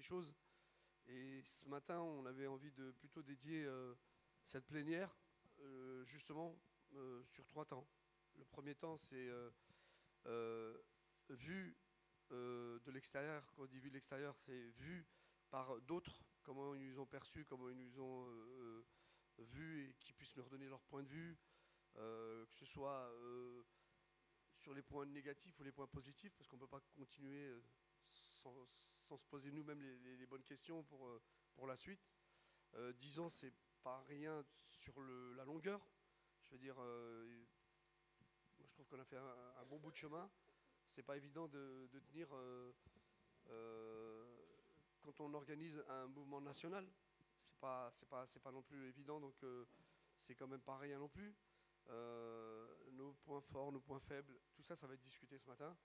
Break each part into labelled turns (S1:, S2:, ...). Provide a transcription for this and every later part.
S1: des choses. Et ce matin, on avait envie de plutôt dédier cette plénière justement sur 3 temps. Le premier temps, c'est vu de l'extérieur. Quand on dit vu de l'extérieur, c'est vu par d'autres, comment ils nous ont perçus, comment ils nous ont vus et qu'ils puissent nous redonner leur point de vue, que ce soit sur les points négatifs ou les points positifs, parce qu'on ne peut pas continuer sans se poser nous-mêmes les bonnes questions pour la suite. 10 ans, c'est pas rien sur la longueur. Je veux dire, moi, je trouve qu'on a fait un bon bout de chemin. C'est pas évident de tenir quand on organise un mouvement national. C'est pas non plus évident, donc c'est quand même pas rien non plus. Nos points forts, nos points faibles, tout ça, ça va être discuté ce matin.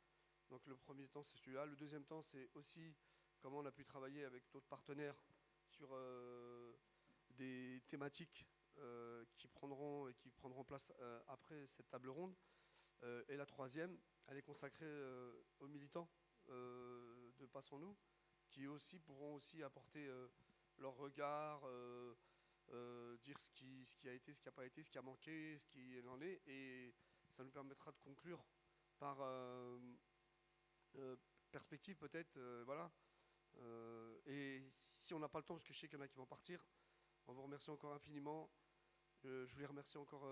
S1: Donc le premier temps, c'est celui-là. Le deuxième temps, c'est aussi comment on a pu travailler avec d'autres partenaires sur des thématiques qui prendront place après cette table ronde. Et la troisième, elle est consacrée aux militants de Passons-nous, qui aussi pourront aussi apporter leur regard, dire ce qui a été, ce qui n'a pas été, ce qui a manqué, ce qui en est. Et ça nous permettra de conclure par perspective peut-être, voilà. Et si on n'a pas le temps, parce que je sais qu'il y en a qui vont partir, on vous remercie encore infiniment. Je voulais remercier encore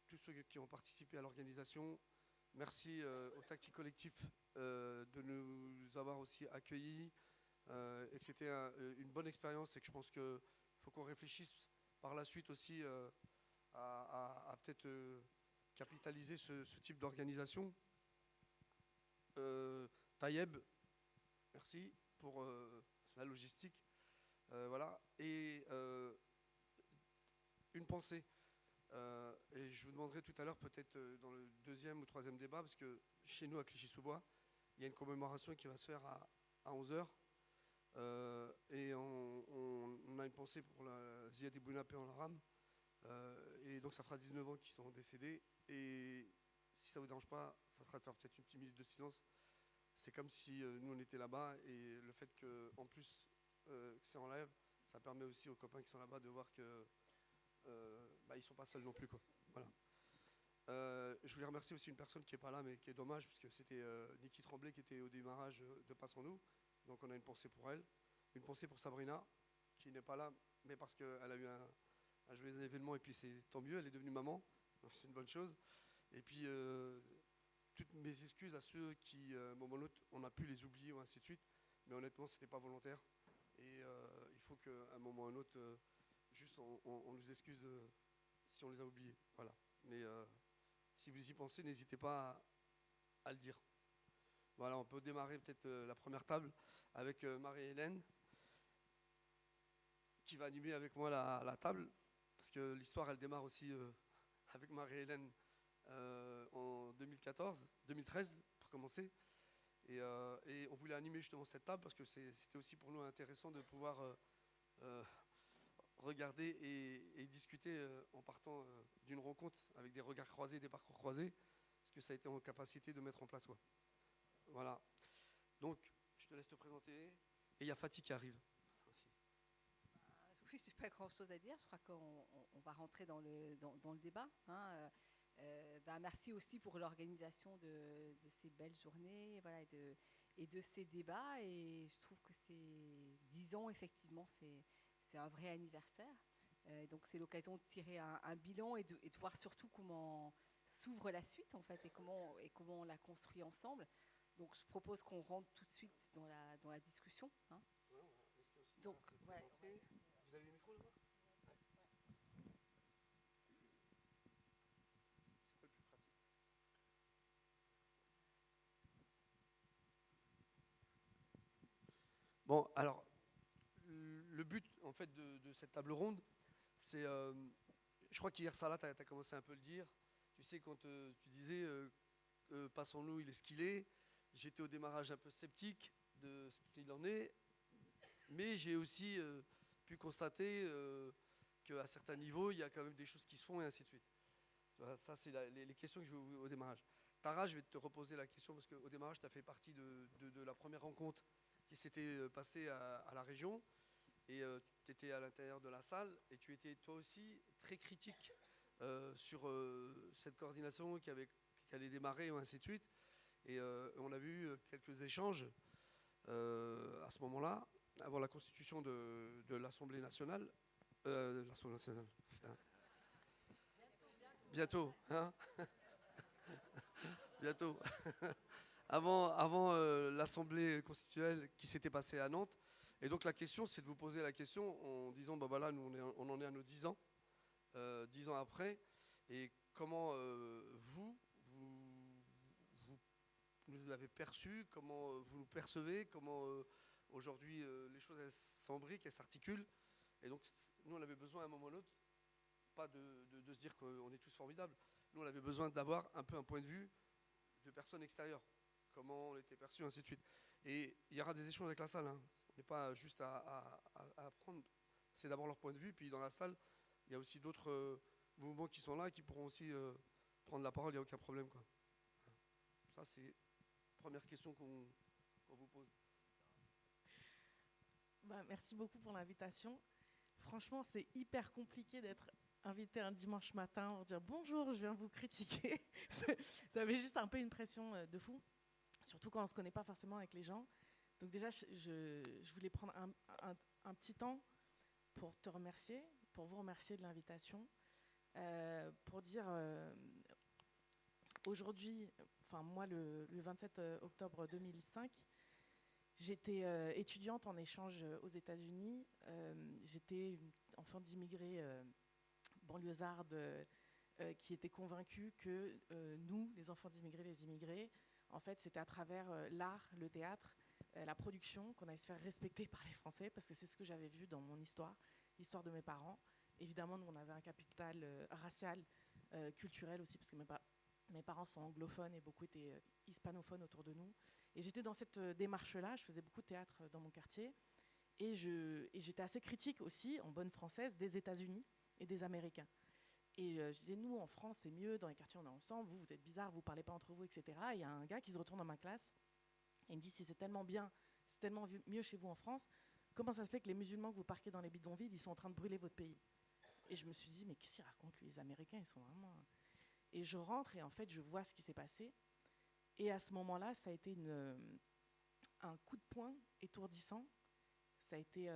S1: tous ceux qui ont participé à l'organisation. Merci au Tactique Collectif de nous avoir aussi accueillis et que c'était une bonne expérience et que je pense qu'il faut qu'on réfléchisse par la suite aussi à peut-être capitaliser ce type d'organisation. Tayeb, merci pour la logistique. Voilà. Et une pensée. Et je vous demanderai tout à l'heure, peut-être dans le deuxième ou troisième débat, parce que chez nous à Clichy-sous-Bois, il y a une commémoration qui va se faire à 11h. Et on a une pensée pour la Ziad Ibn Paix en Aram. Et donc ça fera 19 ans qu'ils sont décédés. Et si ça ne vous dérange pas, ça sera de faire peut-être une petite minute de silence. C'est comme si nous on était là-bas. Et le fait qu'en plus que c'est en live, ça permet aussi aux copains qui sont là-bas de voir que ils sont pas seuls non plus, quoi. Voilà. Je voulais remercier aussi une personne qui n'est pas là, mais qui est dommage, puisque c'était Niki Tremblay qui était au démarrage de Passons-nous. Donc on a une pensée pour elle. Une pensée pour Sabrina, qui n'est pas là, mais parce qu'elle a eu un joyeux événement, et puis c'est tant mieux, elle est devenue maman, donc c'est une bonne chose. Et puis toutes mes excuses à ceux qui, à un moment ou l'autre, on a pu les oublier ou ainsi de suite, mais honnêtement, c'était pas volontaire. Et il faut qu'à un moment ou un autre, juste on nous excuse si on les a oubliés. Voilà. Mais si vous y pensez, n'hésitez pas à le dire. Voilà, on peut démarrer peut-être la première table avec Marie-Hélène, qui va animer avec moi la table, parce que l'histoire, elle démarre aussi avec Marie-Hélène en 2013, pour commencer. Et on voulait animer justement cette table, parce que c'était aussi pour nous intéressant de pouvoir regarder et discuter en partant d'une rencontre avec des regards croisés, des parcours croisés, ce que ça a été en capacité de mettre en place. Ouais. Voilà. Donc, je te laisse te présenter. Et il y a Fatih qui arrive. Aussi.
S2: Oui, je n'ai pas grand-chose à dire. Je crois qu'on va rentrer dans le débat. Hein. Merci aussi pour l'organisation de ces belles journées, voilà, et de ces débats. Et je trouve que c'est 10 ans, effectivement, c'est un vrai anniversaire. Donc c'est l'occasion de tirer un bilan et de voir surtout comment s'ouvre la suite, en fait, et comment on la construit ensemble. Donc je propose qu'on rentre tout de suite dans la discussion. Hein.
S1: Donc, ouais. Vous avez le micro là-bas? Bon, alors, le but en fait de cette table ronde, c'est, je crois qu'hier Salah, tu as commencé un peu à le dire. Tu sais, quand tu disais, Passons-nous, il est ce qu'il est, j'étais au démarrage un peu sceptique de ce qu'il en est, mais j'ai aussi pu constater qu'à certains niveaux, il y a quand même des choses qui se font et ainsi de suite. Ça, c'est les questions que je veux au démarrage. Tara, je vais te reposer la question parce qu'au démarrage, tu as fait partie de la première rencontre qui s'était passé à la région. Et tu étais à l'intérieur de la salle et tu étais toi aussi très critique sur cette coordination qui allait démarrer, et ainsi de suite. Et on a vu quelques échanges à ce moment-là, avant la constitution de l'Assemblée nationale. L'Assemblée nationale, putain. Bientôt, hein. Bientôt. Avant l'Assemblée constitutionnelle qui s'était passée à Nantes. Et donc la question, c'est de vous poser la question en disant, bah voilà, nous on en est à nos 10 ans, 10 ans après, et comment vous nous avez perçu, comment vous nous percevez, comment aujourd'hui les choses s'embriquent, elles s'articulent. Et donc nous on avait besoin à un moment ou l'autre, pas de se dire qu'on est tous formidables, nous on avait besoin d'avoir un peu un point de vue de personnes extérieures, comment on était perçu, ainsi de suite. Et il y aura des échanges avec la salle, hein. On n'est pas juste à apprendre, c'est d'abord leur point de vue, puis dans la salle, il y a aussi d'autres mouvements qui sont là, qui pourront aussi prendre la parole, il n'y a aucun problème, quoi. Ça, c'est la première question qu'on vous pose.
S3: Bah, merci beaucoup pour l'invitation. Franchement, c'est hyper compliqué d'être invité un dimanche matin pour dire bonjour, je viens vous critiquer. Ça avait juste un peu une pression de fou, surtout quand on ne se connaît pas forcément avec les gens. Donc déjà, je voulais prendre un petit temps pour te remercier, pour vous remercier de l'invitation, pour dire aujourd'hui, enfin moi le 27 octobre 2005, j'étais étudiante en échange aux États-Unis. J'étais une enfant d'immigrés banlieusarde qui était convaincue que nous, les enfants d'immigrés, les immigrés, en fait, c'était à travers l'art, le théâtre, la production, qu'on allait se faire respecter par les Français, parce que c'est ce que j'avais vu dans mon histoire, l'histoire de mes parents. Évidemment, nous, on avait un capital racial, culturel aussi, parce que mes parents sont anglophones et beaucoup étaient hispanophones autour de nous. Et j'étais dans cette démarche-là, je faisais beaucoup de théâtre dans mon quartier, et j'étais assez critique aussi, en bonne française, des États-Unis et des Américains. Et je disais, nous, en France, c'est mieux, dans les quartiers, on est ensemble, vous êtes bizarres, vous ne parlez pas entre vous, etc. Et il y a un gars qui se retourne dans ma classe, et il me dit, si c'est tellement bien, c'est tellement mieux chez vous en France, comment ça se fait que les musulmans que vous parquez dans les bidonvilles, ils sont en train de brûler votre pays? Et je me suis dit, mais qu'est-ce qu'ils racontent, les Américains, ils sont vraiment... Et je rentre, et en fait, je vois ce qui s'est passé. Et à ce moment-là, ça a été un coup de poing étourdissant. Ça a été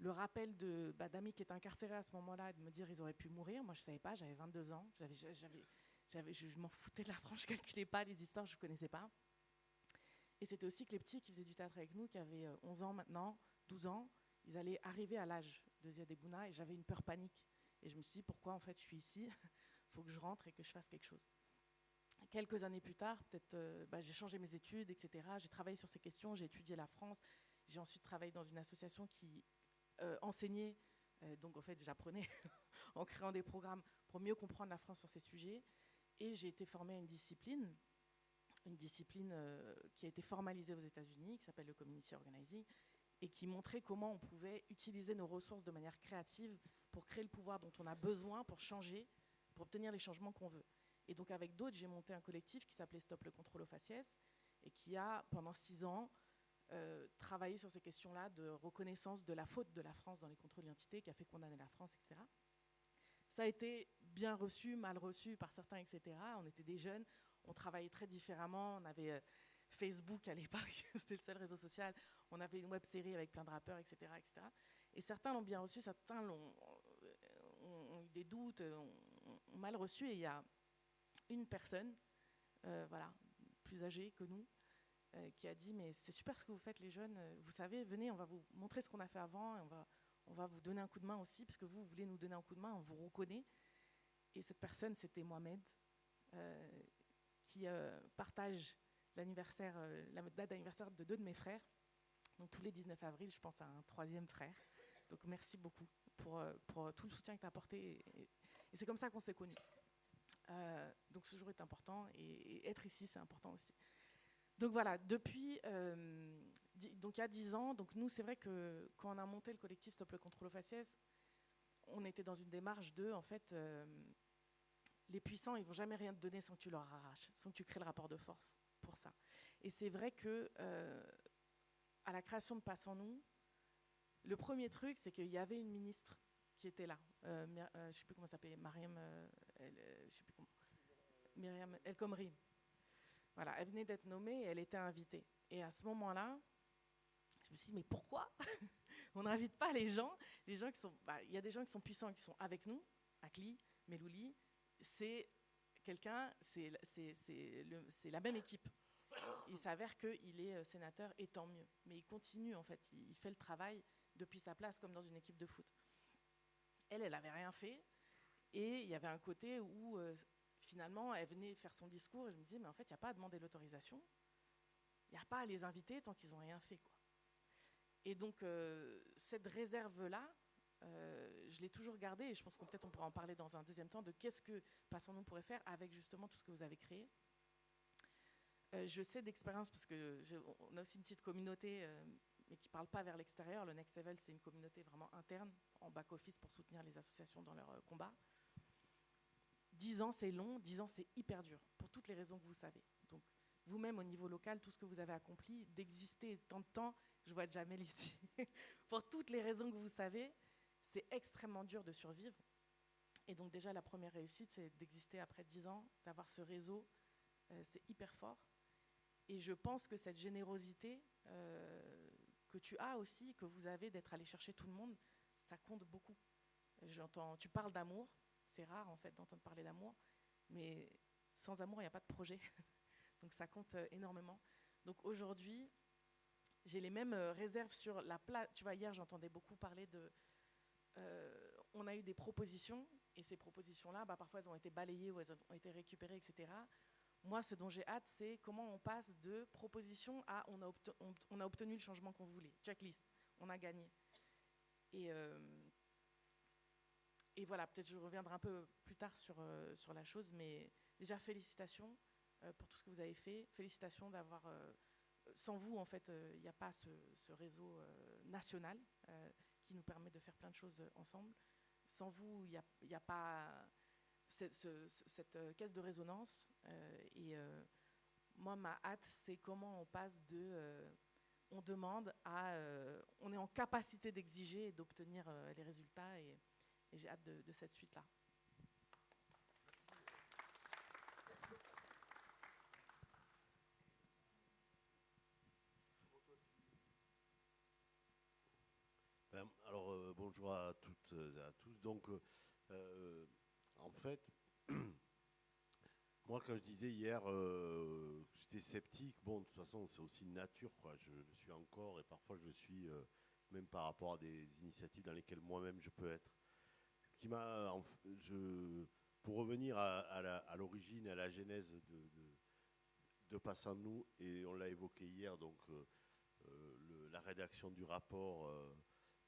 S3: le rappel d'amis qui étaient incarcérés à ce moment-là, de me dire qu'ils auraient pu mourir. Moi, je ne savais pas, j'avais 22 ans. Je m'en foutais de la France, je ne calculais pas les histoires, je ne connaissais pas. Et c'était aussi que les petits qui faisaient du théâtre avec nous, qui avaient 11 ans maintenant, 12 ans, ils allaient arriver à l'âge de Ziad Ebouna, et j'avais une peur panique. Et je me suis dit, pourquoi en fait je suis ici? Il faut que je rentre et que je fasse quelque chose. Quelques années plus tard, peut-être, j'ai changé mes études, etc. J'ai travaillé sur ces questions, j'ai étudié la France. J'ai ensuite travaillé dans une association qui enseignait, donc en fait j'apprenais en créant des programmes pour mieux comprendre la France sur ces sujets. Et j'ai été formée à une discipline qui a été formalisée aux États-Unis, qui s'appelle le Community Organizing, et qui montrait comment on pouvait utiliser nos ressources de manière créative pour créer le pouvoir dont on a besoin pour changer, pour obtenir les changements qu'on veut. Et donc avec d'autres, j'ai monté un collectif qui s'appelait Stop le contrôle aux faciès et qui a, pendant 6 ans, travaillé sur ces questions-là de reconnaissance de la faute de la France dans les contrôles d'identité, qui a fait condamner la France, etc. Ça a été bien reçu, mal reçu par certains, etc. On était des jeunes, on travaillait très différemment, on avait Facebook à l'époque, c'était le seul réseau social, on avait une web-série avec plein de rappeurs, etc. etc. Et certains l'ont bien reçu, certains ont eu des doutes, ont mal reçu, et il y a une personne, voilà, plus âgée que nous, qui a dit, mais c'est super ce que vous faites les jeunes, vous savez, venez, on va vous montrer ce qu'on a fait avant, et on va vous donner un coup de main aussi, parce que vous voulez nous donner un coup de main, on vous reconnaît. Et cette personne, c'était Mohamed, qui partage l'anniversaire, la date d'anniversaire de 2 de mes frères. Donc tous les 19 avril, je pense à un 3e frère. Donc merci beaucoup pour tout le soutien que tu as apporté. Et c'est comme ça qu'on s'est connus. Donc ce jour est important, et être ici, c'est important aussi. Donc voilà, depuis, donc il y a 10 ans, donc nous, c'est vrai que quand on a monté le collectif Stop le contrôle aux faciès, on était dans une démarche de, en fait, les puissants, ils ne vont jamais rien te donner sans que tu leur arraches, sans que tu crées le rapport de force pour ça. Et c'est vrai que à la création de Passons-nous, le premier truc, c'est qu'il y avait une ministre qui était là. Je ne sais plus comment elle s'appelait, Mariam, je sais plus comment, Myriam El Khomri. Voilà, elle venait d'être nommée et elle était invitée. Et à ce moment-là, je me suis dit, mais pourquoi on n'invite pas les gens qui sont... Il y a des gens qui sont puissants, qui sont avec nous, Akli, Melouli, c'est quelqu'un, c'est la même équipe. Il s'avère qu'il est sénateur, et tant mieux. Mais il continue, en fait, il fait le travail depuis sa place, comme dans une équipe de foot. Elle n'avait rien fait. Et il y avait un côté où, finalement, elle venait faire son discours, et je me disais, mais en fait, il n'y a pas à demander l'autorisation. Il n'y a pas à les inviter tant qu'ils n'ont rien fait, quoi. Et donc, cette réserve-là, je l'ai toujours gardée, et je pense qu'on peut-être on pourra en parler dans un deuxième temps, de qu'est-ce que Passons-nous pourrait faire avec justement tout ce que vous avez créé. Je sais d'expérience, parce qu'on a aussi une petite communauté, mais qui ne parle pas vers l'extérieur. Le Next Level, c'est une communauté vraiment interne, en back-office, pour soutenir les associations dans leur combat. 10 ans, c'est long, 10 ans, c'est hyper dur, pour toutes les raisons que vous savez. Donc, vous-même, au niveau local, tout ce que vous avez accompli, d'exister tant de temps, je vois Jamel ici, pour toutes les raisons que vous savez, c'est extrêmement dur de survivre. Et donc déjà, la première réussite, c'est d'exister après 10 ans, d'avoir ce réseau, c'est hyper fort. Et je pense que cette générosité que tu as aussi, que vous avez d'être allé chercher tout le monde, ça compte beaucoup. Tu parles d'amour, c'est rare en fait d'entendre parler d'amour, mais sans amour, il n'y a pas de projet. Donc ça compte énormément. Donc aujourd'hui, j'ai les mêmes réserves sur la place. Tu vois, hier, j'entendais beaucoup parler de... on a eu des propositions, et ces propositions-là, parfois, elles ont été balayées ou elles ont été récupérées, etc. Moi, ce dont j'ai hâte, c'est comment on passe de proposition à on a obtenu le changement qu'on voulait. Checklist, on a gagné. Et voilà, peut-être je reviendrai un peu plus tard sur la chose, mais déjà, félicitations pour tout ce que vous avez fait. Félicitations d'avoir... sans vous, en fait, il n'y a pas ce réseau national qui nous permet de faire plein de choses ensemble. Sans vous, il n'y a pas cette caisse de résonance. Moi, ma hâte, c'est comment on passe de... on demande à... on est en capacité d'exiger et d'obtenir les résultats, et j'ai hâte de cette suite-là.
S4: Alors, bonjour à toutes et à tous. Donc, en fait, moi, quand je disais hier, j'étais sceptique. Bon, de toute façon, c'est aussi une nature, quoi. Je le suis encore, et parfois je le suis même par rapport à des initiatives dans lesquelles moi-même je peux être. Ce qui m'a, pour revenir à l'origine, à la genèse de Passons-nous, et on l'a évoqué hier, donc la rédaction du rapport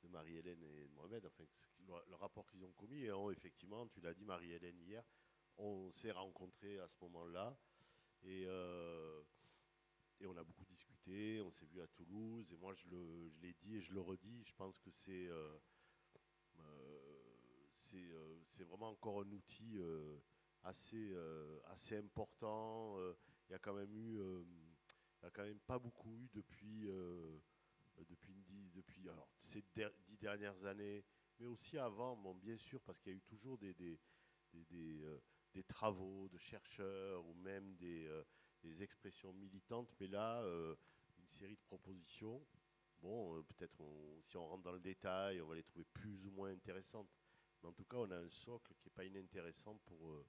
S4: de Marie-Hélène et de Mohamed, enfin, le rapport qu'ils ont commis, et effectivement, tu l'as dit, Marie-Hélène, hier, on s'est rencontrés à ce moment-là, et on a beaucoup discuté, on s'est vu à Toulouse, et moi je l'ai dit et je le redis, je pense que c'est vraiment encore un outil assez important. Il y a quand même pas beaucoup eu depuis alors, ces 10 dernières années, mais aussi avant, bon, bien sûr, parce qu'il y a eu toujours des travaux de chercheurs ou même des expressions militantes, mais là, une série de propositions. Bon, peut-être si on rentre dans le détail, on va les trouver plus ou moins intéressantes. Mais en tout cas, on a un socle qui n'est pas inintéressant pour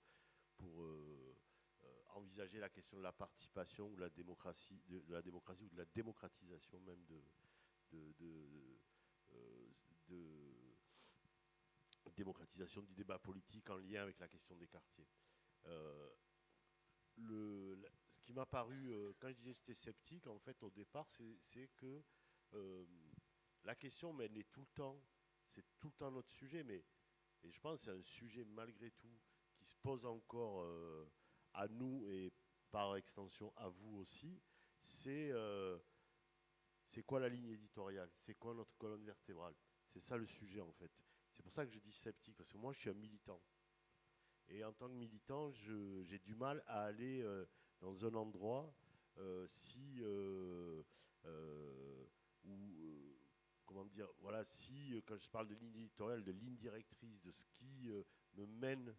S4: envisager la question de la participation ou de la démocratie ou de la démocratisation même de démocratisation du débat politique en lien avec la question des quartiers. Ce qui m'a paru, quand je disais que j'étais sceptique, en fait, au départ, c'est que la question, mais elle est tout le temps, c'est tout le temps notre sujet, et je pense que c'est un sujet malgré tout qui se pose encore à nous et par extension à vous aussi, c'est quoi la ligne éditoriale, c'est quoi notre colonne vertébrale. C'est ça le sujet en fait. C'est pour ça que je dis sceptique, parce que moi je suis un militant. Et en tant que militant, j'ai du mal à aller dans un endroit où comment dire, voilà, si quand je parle de ligne éditoriale, de ligne directrice, de ce qui me mène,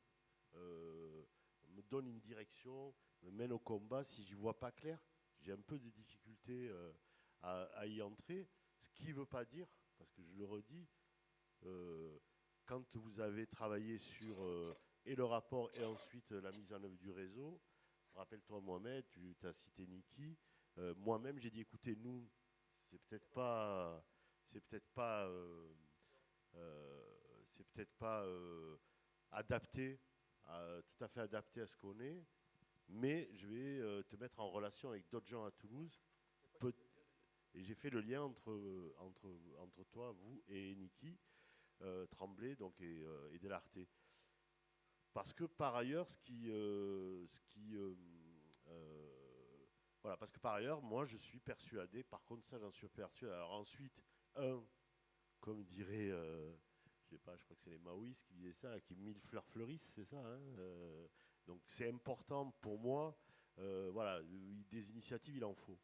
S4: me donne une direction, me mène au combat, si j'y vois pas clair, j'ai un peu de difficulté à y entrer. Ce qui ne veut pas dire, parce que je le redis, quand vous avez travaillé sur et le rapport et ensuite la mise en œuvre du réseau, rappelle-toi Mohamed, tu as cité Niki, moi-même j'ai dit écoutez, nous, c'est peut-être pas, c'est peut-être pas, c'est peut-être pas adapté, tout à fait adapté à ce qu'on est, mais je vais te mettre en relation avec d'autres gens à Toulouse. Et j'ai fait le lien entre toi, vous et Niki Tremblay donc, et Delarté. Parce que par ailleurs, voilà, parce que par ailleurs, moi je suis persuadé, par contre ça j'en suis persuadé. Alors ensuite, comme dirait, je sais pas, je crois que c'est les maoïstes qui disaient ça, là, qui mille fleurs fleurissent, c'est ça. Hein, donc c'est important pour moi, voilà, des initiatives il en faut.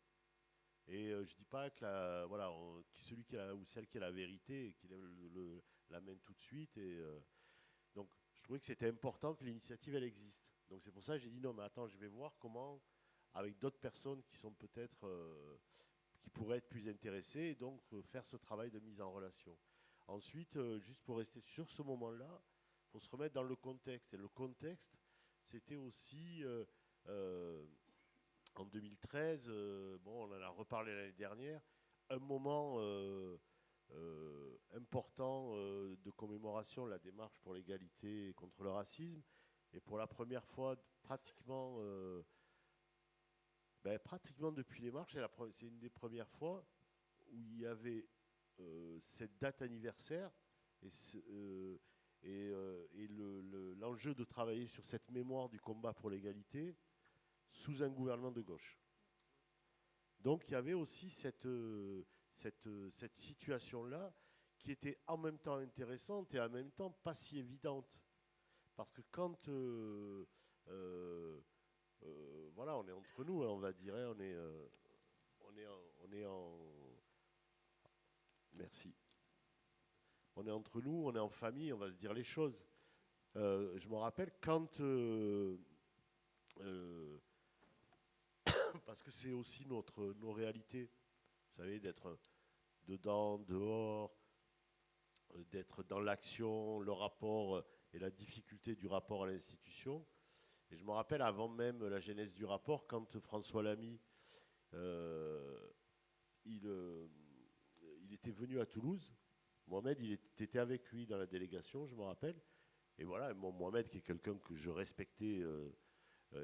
S4: Et je dis pas que voilà, celui qui a, ou celle qui a la vérité, qui l'amène tout de suite. Et donc je trouvais que c'était important que l'initiative elle existe. Donc c'est pour ça que j'ai dit non mais attends, je vais voir comment avec d'autres personnes qui sont peut-être qui pourraient être plus intéressées et donc faire ce travail de mise en relation. Ensuite, juste pour rester sur ce moment-là, il faut se remettre dans le contexte. Et le contexte, c'était aussi en 2013, bon, on en a reparlé l'année dernière, un moment important de commémoration, la démarche pour l'égalité et contre le racisme. Et pour la première fois, pratiquement depuis les marches, c'est une des premières fois où il y avait cette date anniversaire et l'enjeu de travailler sur cette mémoire du combat pour l'égalité sous un gouvernement de gauche. Donc il y avait aussi cette situation-là qui était en même temps intéressante et en même temps pas si évidente. Parce que quand voilà, on est entre nous, hein, on va dire, hein, on est en merci. On est entre nous, on est en famille, on va se dire les choses. Je me rappelle quand parce que c'est aussi nos réalités, vous savez, d'être dedans, dehors, d'être dans l'action, le rapport et la difficulté du rapport à l'institution. Et je me rappelle avant même la genèse du rapport, quand François Lamy, il était venu à Toulouse. Mohamed, il était avec lui dans la délégation, je me rappelle. Et voilà, Mohamed, qui est quelqu'un que je respectais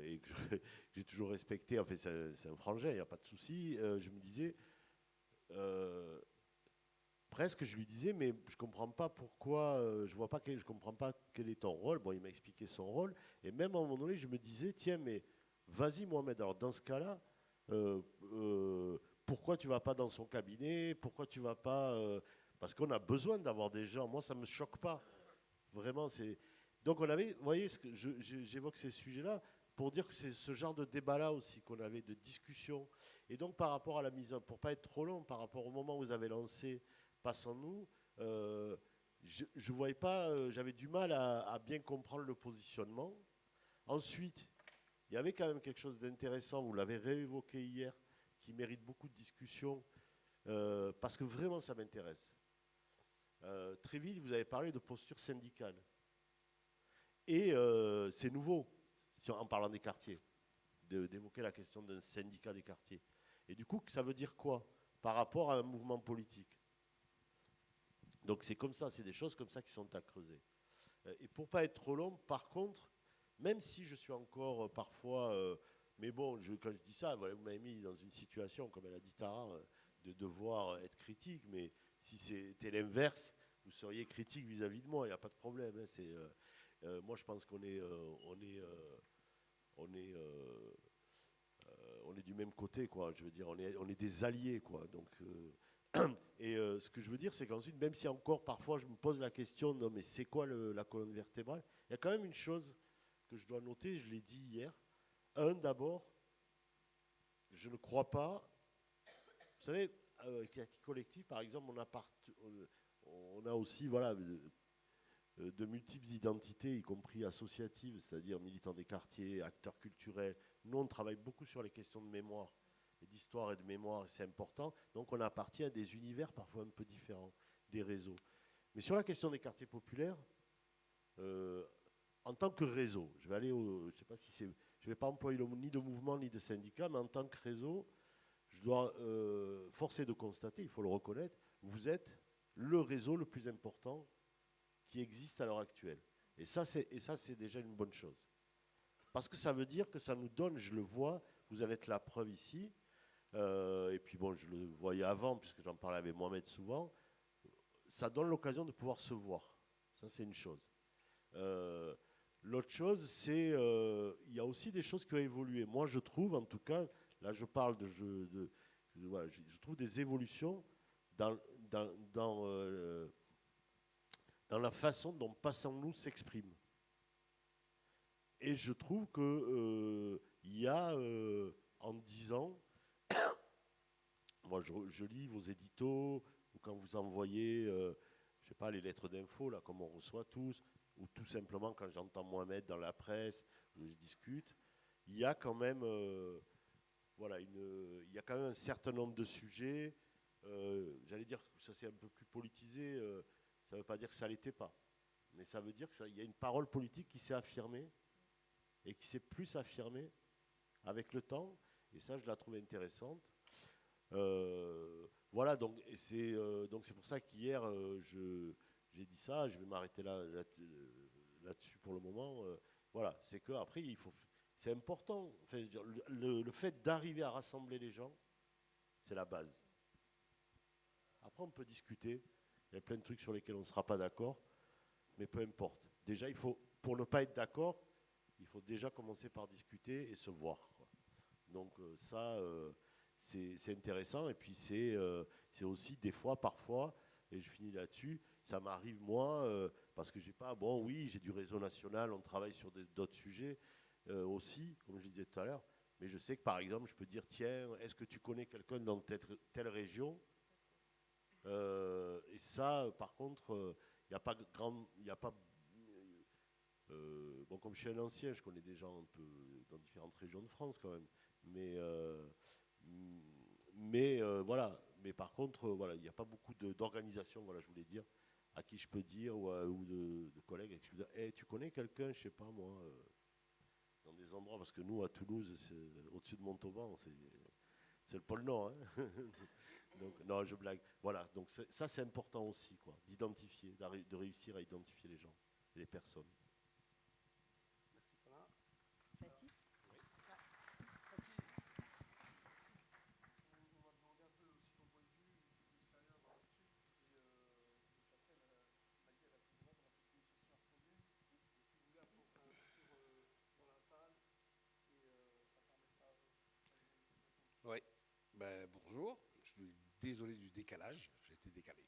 S4: et que j'ai toujours respecté, en fait, c'est un frangin, il n'y a pas de souci. Je me disais, presque, je lui disais, mais je ne comprends pas pourquoi, je comprends pas quel est ton rôle. Bon, il m'a expliqué son rôle. Et même à un moment donné, je me disais, tiens, mais vas-y, Mohamed, alors dans ce cas-là, pourquoi tu ne vas pas dans son cabinet? Pourquoi tu ne vas pas. Parce qu'on a besoin d'avoir des gens. Moi, ça ne me choque pas. Vraiment, c'est. Donc, on avait. Vous voyez, j'évoque ces sujets-là pour dire que c'est ce genre de débat-là aussi qu'on avait, de discussion. Et donc, par rapport à la mise en. Pour ne pas être trop long, par rapport au moment où vous avez lancé Passons-nous, je voyais pas. J'avais du mal à bien comprendre le positionnement. Ensuite, il y avait quand même quelque chose d'intéressant, vous l'avez réévoqué hier, qui mérite beaucoup de discussion, parce que vraiment ça m'intéresse. Très vite, vous avez parlé de posture syndicale. Et c'est nouveau, en parlant des quartiers, d'évoquer la question d'un syndicat des quartiers. Et du coup, ça veut dire quoi par rapport à un mouvement politique? Donc c'est comme ça, c'est des choses comme ça qui sont à creuser. Et pour pas être trop long, par contre, même si je suis encore parfois, mais bon, quand je dis ça, voilà, vous m'avez mis dans une situation, comme elle a dit Tara, de devoir être critique, mais si c'était l'inverse, vous seriez critique vis-à-vis de moi, il n'y a pas de problème. Hein, moi, je pense qu'on est du même côté, quoi. Je veux dire, on est des alliés, quoi. Donc, et ce que je veux dire, c'est qu'ensuite, même si encore parfois je me pose la question, non, mais c'est quoi la colonne vertébrale? Il y a quand même une chose que je dois noter, je l'ai dit hier. D'abord, je ne crois pas. Vous savez, initiative collective, par exemple, on a aussi voilà, de multiples identités, y compris associatives, c'est-à-dire militants des quartiers, acteurs culturels. Nous, on travaille beaucoup sur les questions de mémoire, et d'histoire et de mémoire, et c'est important. Donc, on appartient à des univers parfois un peu différents, des réseaux. Mais sur la question des quartiers populaires, en tant que réseau, je vais aller je sais pas si c'est, je ne vais pas employer le mot ni de mouvement ni de syndicat, mais en tant que réseau, je dois forcer de constater, il faut le reconnaître, vous êtes le réseau le plus important qui existe à l'heure actuelle. Et ça, c'est déjà une bonne chose. Parce que ça veut dire que ça nous donne, je le vois, vous allez être la preuve ici, et puis bon, je le voyais avant, puisque j'en parlais avec Mohamed souvent, ça donne l'occasion de pouvoir se voir. Ça, c'est une chose. L'autre chose, c'est il y a aussi des choses qui ont évolué. Moi, je trouve, en tout cas, là, je parle voilà, je trouve des évolutions dans la façon dont Passons-nous s'exprime. Et je trouve que il y a, en 10 ans, moi, je lis vos éditos, ou quand vous envoyez, je sais pas, les lettres d'info, là, comme on reçoit tous, ou tout simplement quand j'entends Mohamed dans la presse, je discute, il y a quand même, voilà, il y a quand même un certain nombre de sujets. J'allais dire que ça c'est un peu plus politisé. Ça ne veut pas dire que ça ne l'était pas, mais ça veut dire qu'il y a une parole politique qui s'est affirmée et qui s'est plus affirmée avec le temps. Et ça, je la trouve intéressante. Voilà, donc c'est pour ça qu'hier, j'ai dit ça. Je vais m'arrêter là-dessus pour le moment. Voilà, c'est qu'après, c'est important. Enfin, le fait d'arriver à rassembler les gens, c'est la base. Après, on peut discuter. Il y a plein de trucs sur lesquels on ne sera pas d'accord, mais peu importe. Déjà, pour ne pas être d'accord, il faut déjà commencer par discuter et se voir, quoi. Donc ça, c'est intéressant. Et puis c'est aussi des fois, parfois, et je finis là-dessus, ça m'arrive moi, parce que j'ai pas, bon oui, j'ai du réseau national, on travaille sur d'autres sujets aussi, comme je disais tout à l'heure, mais je sais que par exemple, je peux dire, tiens, est-ce que tu connais quelqu'un dans telle région ? Et ça, par contre, il n'y a pas bon, comme je suis un ancien, je connais des gens un peu dans différentes régions de France quand même. Mais voilà. Mais par contre, voilà, il n'y a pas beaucoup d'organisations, voilà, je voulais dire, à qui je peux dire, ou de collègues, avec qui je peux dire, hey, tu connais quelqu'un, je sais pas moi, dans des endroits, parce que nous, à Toulouse, au-dessus de Montauban, c'est le pôle Nord. Hein. Donc, non, je blague. Voilà, donc ça, c'est important aussi, quoi, d'identifier, de réussir à identifier les gens, les personnes.
S1: Merci, Salah.
S2: Fatih ?
S1: Oui. On va demander un peu aussi ton point de vue de l'extérieur là-dessus. Et puis après, Maggie, la présidente, on a peut-être une question à poser. Et si vous voulez, après, on fait un tour dans la salle. Et ça permettra.
S5: Oui, ben, bonjour. Je suis désolé du décalage, j'ai été décalé.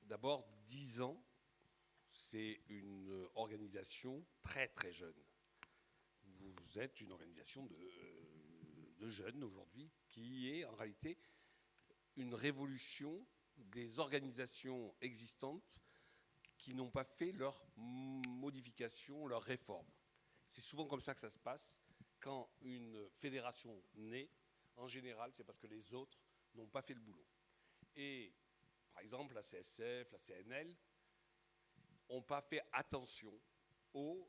S5: D'abord, 10 ans, c'est une organisation très très jeune. Vous êtes une organisation de jeunes aujourd'hui qui est en réalité une révolution des organisations existantes qui n'ont pas fait leur modification, leur réforme. C'est souvent comme ça que ça se passe. Quand une fédération naît, en général, c'est parce que les autres n'ont pas fait le boulot. Et, par exemple, la CSF, la CNL n'ont pas fait attention aux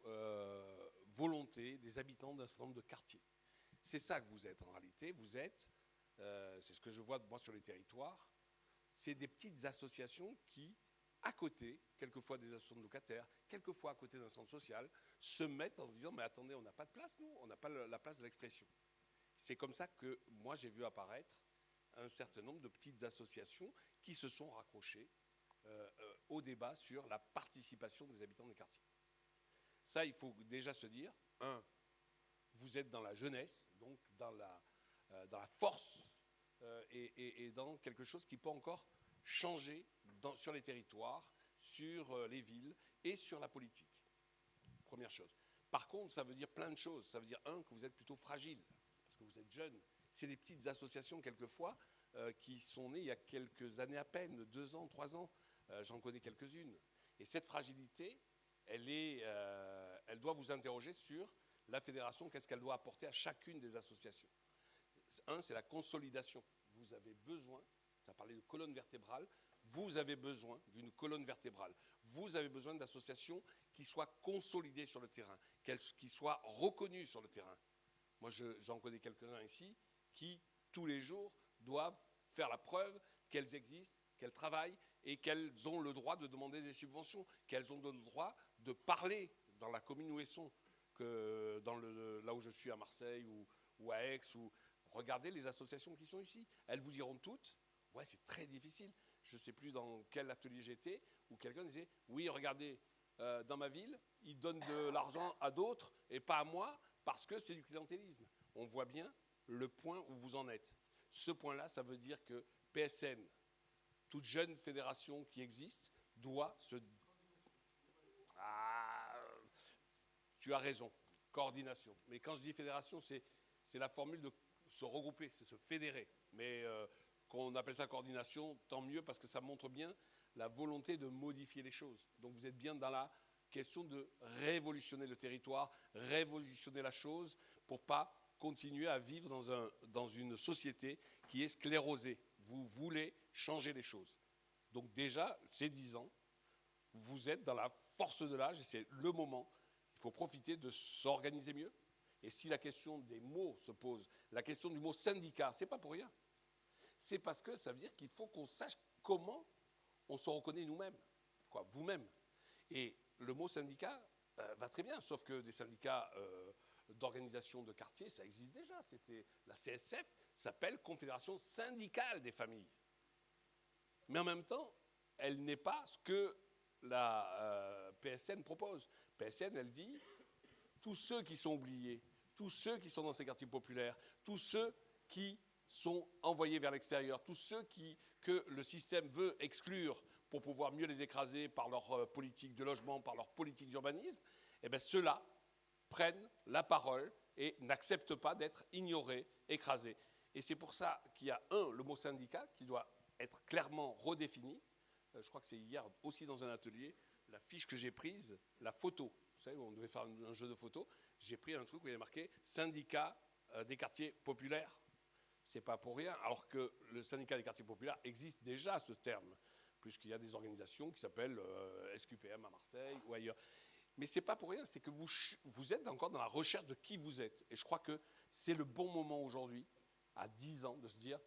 S5: volontés des habitants d'un certain nombre de quartiers. C'est ça que vous êtes en réalité. Vous êtes, c'est ce que je vois moi sur les territoires, c'est des petites associations qui, à côté, quelquefois des associations de locataires, quelquefois à côté d'un centre social, se mettent en se disant « mais attendez, on n'a pas de place, nous, on n'a pas la place de l'expression ». C'est comme ça que moi j'ai vu apparaître un certain nombre de petites associations qui se sont raccrochées au débat sur la participation des habitants des quartiers. Ça, il faut déjà se dire, vous êtes dans la jeunesse, donc dans la force et dans quelque chose qui peut encore changer sur les territoires, sur les villes et sur la politique. Première chose. Par contre, ça veut dire plein de choses. Ça veut dire, que vous êtes plutôt fragile, parce que vous êtes jeune. c'est des petites associations quelquefois qui sont nées il y a quelques années à peine, 2 ans, 3 ans. J'en connais quelques-unes. Et cette fragilité, elle doit vous interroger sur la fédération, qu'est-ce qu'elle doit apporter à chacune des associations. Un, c'est la consolidation. Vous avez besoin, tu as parlé de colonne vertébrale, vous avez besoin d'une colonne vertébrale. Vous avez besoin d'associations qui soient consolidées sur le terrain, qui soient reconnues sur le terrain. Moi, j'en connais quelques-uns ici qui, tous les jours, doivent faire la preuve qu'elles existent, qu'elles travaillent et qu'elles ont le droit de demander des subventions, qu'elles ont le droit de parler dans la commune où elles sont, que là où je suis à Marseille ou à Aix, ou regardez les associations qui sont ici. Elles vous diront toutes, ouais, c'est très difficile. Je ne sais plus dans quel atelier j'étais, où quelqu'un disait, oui, regardez, dans ma ville, ils donnent de l'argent à d'autres et pas à moi parce que c'est du clientélisme. On voit bien le point où vous en êtes. Ce point-là, ça veut dire que PSN, toute jeune fédération qui existe, doit se... Ah, tu as raison, coordination. Mais quand je dis fédération, c'est la formule de se regrouper, c'est se fédérer. Mais qu'on appelle ça coordination, tant mieux, parce que ça montre bien la volonté de modifier les choses. Donc vous êtes bien dans la question de révolutionner le territoire, révolutionner la chose, pour ne pas continuer à vivre dans une société qui est sclérosée. Vous voulez changer les choses. Donc déjà, ces 10 ans, vous êtes dans la force de l'âge, et c'est le moment. Il faut profiter de s'organiser mieux. Et si la question des mots se pose, la question du mot syndicat, ce n'est pas pour rien. C'est parce que ça veut dire qu'il faut qu'on sache comment on se reconnaît nous-mêmes, vous-même. Et le mot syndicat va très bien, sauf que des syndicats d'organisation de quartier, ça existe déjà. C'était la CSF, s'appelle Confédération syndicale des familles. Mais en même temps, elle n'est pas ce que la PSN propose. PSN, elle dit, tous ceux qui sont oubliés, tous ceux qui sont dans ces quartiers populaires, tous ceux qui sont envoyés vers l'extérieur, tous ceux que le système veut exclure pour pouvoir mieux les écraser par leur politique de logement, par leur politique d'urbanisme, eh bien ceux-là prennent la parole et n'acceptent pas d'être ignorés, écrasés. Et c'est pour ça qu'il y a le mot syndicat qui doit être clairement redéfini. Je crois que c'est hier aussi dans un atelier, la fiche que j'ai prise, la photo. Vous savez, on devait faire un jeu de photos. J'ai pris un truc où il y a marqué syndicat des quartiers populaires. C'est pas pour rien, alors que le syndicat des quartiers populaires existe déjà, ce terme, puisqu'il y a des organisations qui s'appellent SQPM à Marseille ou ailleurs. Mais c'est pas pour rien, c'est que vous êtes encore dans la recherche de qui vous êtes. Et je crois que c'est le bon moment aujourd'hui, à 10 ans, de se dire,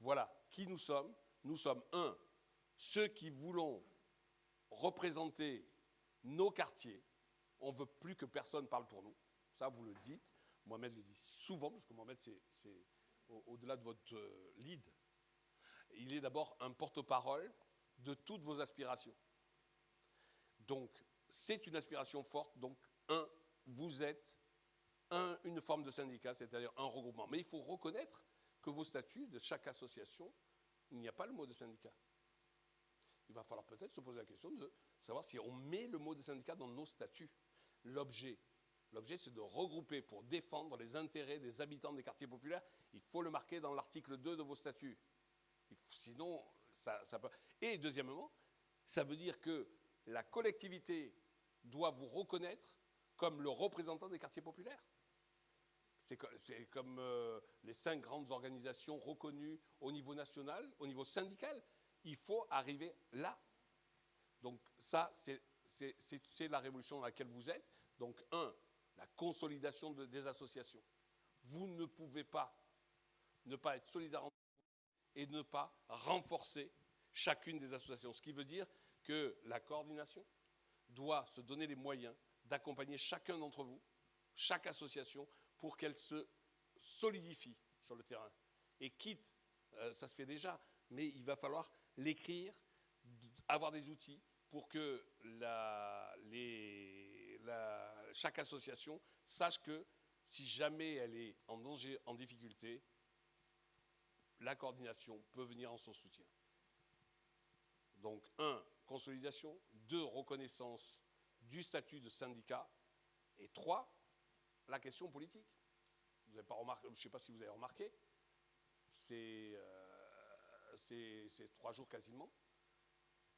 S5: voilà, qui nous sommes. Nous sommes, ceux qui voulons représenter nos quartiers. On ne veut plus que personne parle pour nous. Ça, vous le dites. Mohamed le dit souvent, parce que Mohamed, c'est au-delà de votre lead. Il est d'abord un porte-parole de toutes vos aspirations. Donc, c'est une aspiration forte. Donc, vous êtes une forme de syndicat, c'est-à-dire un regroupement. Mais il faut reconnaître que vos statuts de chaque association, il n'y a pas le mot de syndicat. Il va falloir peut-être se poser la question de savoir si on met le mot de syndicat dans nos statuts. L'objet, c'est de regrouper pour défendre les intérêts des habitants des quartiers populaires. Il faut le marquer dans l'article 2 de vos statuts. Sinon, ça peut... Et deuxièmement, ça veut dire que la collectivité doit vous reconnaître comme le représentant des quartiers populaires. C'est comme les 5 grandes organisations reconnues au niveau national, au niveau syndical. Il faut arriver là. Donc ça, c'est la révolution dans laquelle vous êtes. Donc la consolidation des associations. Vous ne pouvez pas ne pas être solidaire entre vous et ne pas renforcer chacune des associations. Ce qui veut dire que la coordination doit se donner les moyens d'accompagner chacun d'entre vous, chaque association, pour qu'elle se solidifie sur le terrain. Et quitte, ça se fait déjà, mais il va falloir l'écrire, avoir des outils pour que chaque association sache que si jamais elle est en danger, en difficulté, la coordination peut venir en son soutien. Donc, 1, consolidation, 2, reconnaissance du statut de syndicat, et 3, la question politique. Vous avez pas remarqué, je ne sais pas si vous avez remarqué, ces 3 jours quasiment,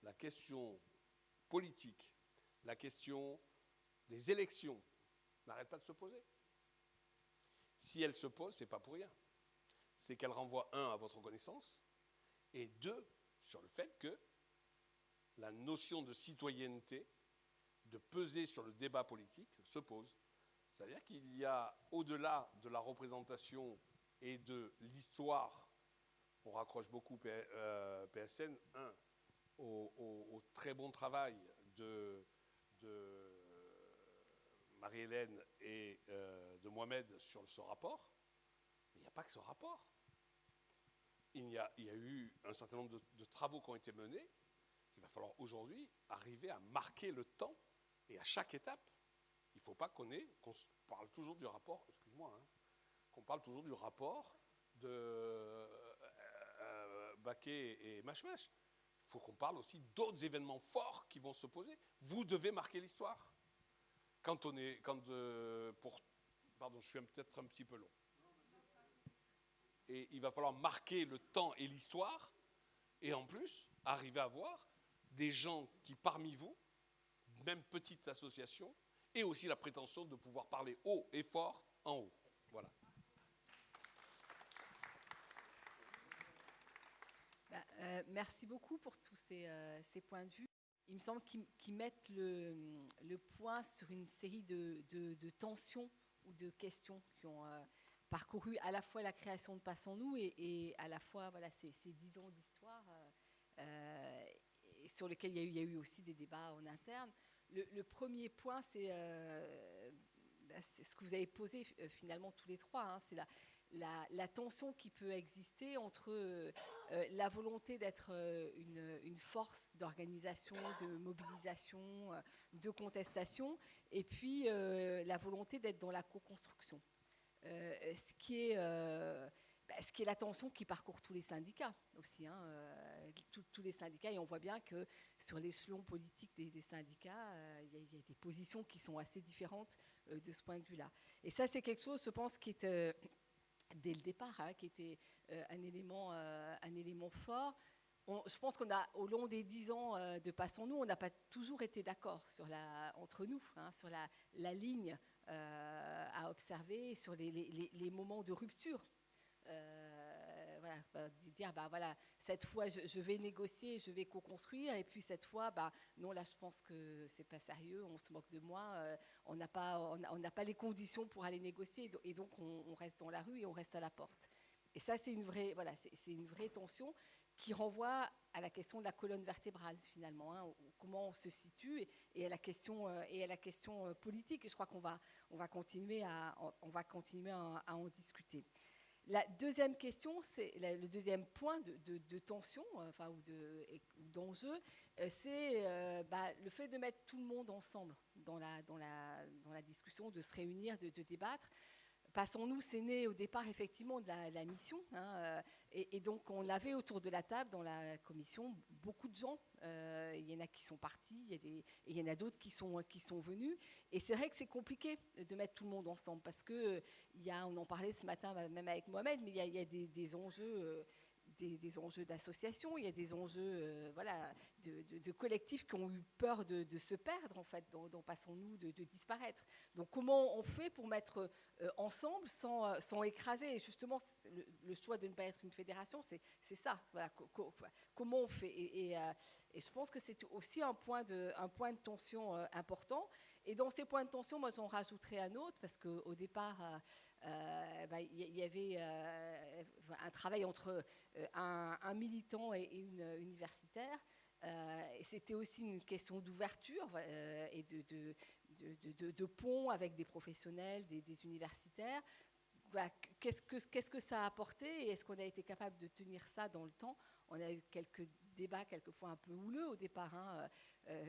S5: la question politique, la question des élections n'arrête pas de se poser. Si elle se pose, ce n'est pas pour rien. C'est qu'elle renvoie, 1, à votre reconnaissance, et 2, sur le fait que la notion de citoyenneté, de peser sur le débat politique, se pose. C'est-à-dire qu'il y a, au-delà de la représentation et de l'histoire, on raccroche beaucoup PSN, 1, au très bon travail de Marie-Hélène et de Mohamed sur ce rapport, mais il n'y a pas que ce rapport. Il y a eu un certain nombre de travaux qui ont été menés. Il va falloir aujourd'hui arriver à marquer le temps et à chaque étape. Il ne faut pas qu'on parle toujours du rapport, excuse-moi, hein, qu'on parle toujours du rapport de Baquet et Machmach. Il faut qu'on parle aussi d'autres événements forts qui vont se poser. Vous devez marquer l'histoire. Pardon, je suis peut-être un petit peu long. Et il va falloir marquer le temps et l'histoire, et en plus, arriver à voir des gens qui, parmi vous, même petites associations, aient aussi la prétention de pouvoir parler haut et fort en haut. Voilà.
S2: Merci beaucoup pour tous ces points de vue. Il me semble qu'ils mettent le point sur une série de tensions ou de questions qui ont parcouru à la fois la création de Passons-nous et à la fois voilà, ces 10 ans d'histoire sur lesquels il y a eu aussi des débats en interne. Le premier point, c'est ce que vous avez posé finalement tous les trois, hein, c'est la tension qui peut exister entre la volonté d'être une force d'organisation, de mobilisation, de contestation, et puis la volonté d'être dans la co-construction. Ce qui est la tension qui parcourt tous les syndicats aussi, hein, tous les syndicats, et on voit bien que sur l'échelon politique des syndicats, il y a des positions qui sont assez différentes de ce point de vue-là. Et ça, c'est quelque chose, je pense, qui est dès le départ, hein, qui était un élément fort. Je pense qu'on a, au long des 10 ans de Passons-nous, on n'a pas toujours été d'accord entre nous, hein, sur la ligne à observer, sur les moments de rupture. Voilà, dire, voilà, cette fois, je vais négocier, je vais co-construire, et puis cette fois, non, là, je pense que c'est pas sérieux, on se moque de moi, on n'a pas les conditions pour aller négocier, et donc on reste dans la rue et on reste à la porte. Et ça, c'est une vraie tension qui renvoie à la question de la colonne vertébrale, finalement, hein, comment on se situe, et à la question politique. Et je crois qu'on va continuer à en discuter. La deuxième question, c'est le deuxième point de tension, enfin, ou d'enjeu, c'est le fait de mettre tout le monde ensemble dans la discussion, de se réunir, de débattre. Passons-nous, c'est né au départ effectivement de la mission, hein, et donc on avait autour de la table dans la commission beaucoup de gens. Il y en a qui sont partis, et il y en a d'autres qui sont venus. Et c'est vrai que c'est compliqué de mettre tout le monde ensemble parce que on en parlait ce matin même avec Mohamed, mais il y a des enjeux. Des enjeux d'association, il y a des enjeux de collectifs qui ont eu peur de se perdre, en fait, dans Passons-nous, de disparaître. Donc comment on fait pour mettre ensemble sans écraser? Et justement, le choix de ne pas être une fédération, c'est ça. Voilà, comment on fait? Et je pense que c'est aussi un point de tension important. Et dans ces points de tension, moi, j'en rajouterai un autre, parce qu'au départ, il y avait un travail entre un militant et une universitaire. Et c'était aussi une question d'ouverture et de pont avec des professionnels, des universitaires. Qu'est-ce que ça a apporté, et est-ce qu'on a été capable de tenir ça dans le temps? On a eu quelques débats, quelquefois un peu houleux au départ, hein,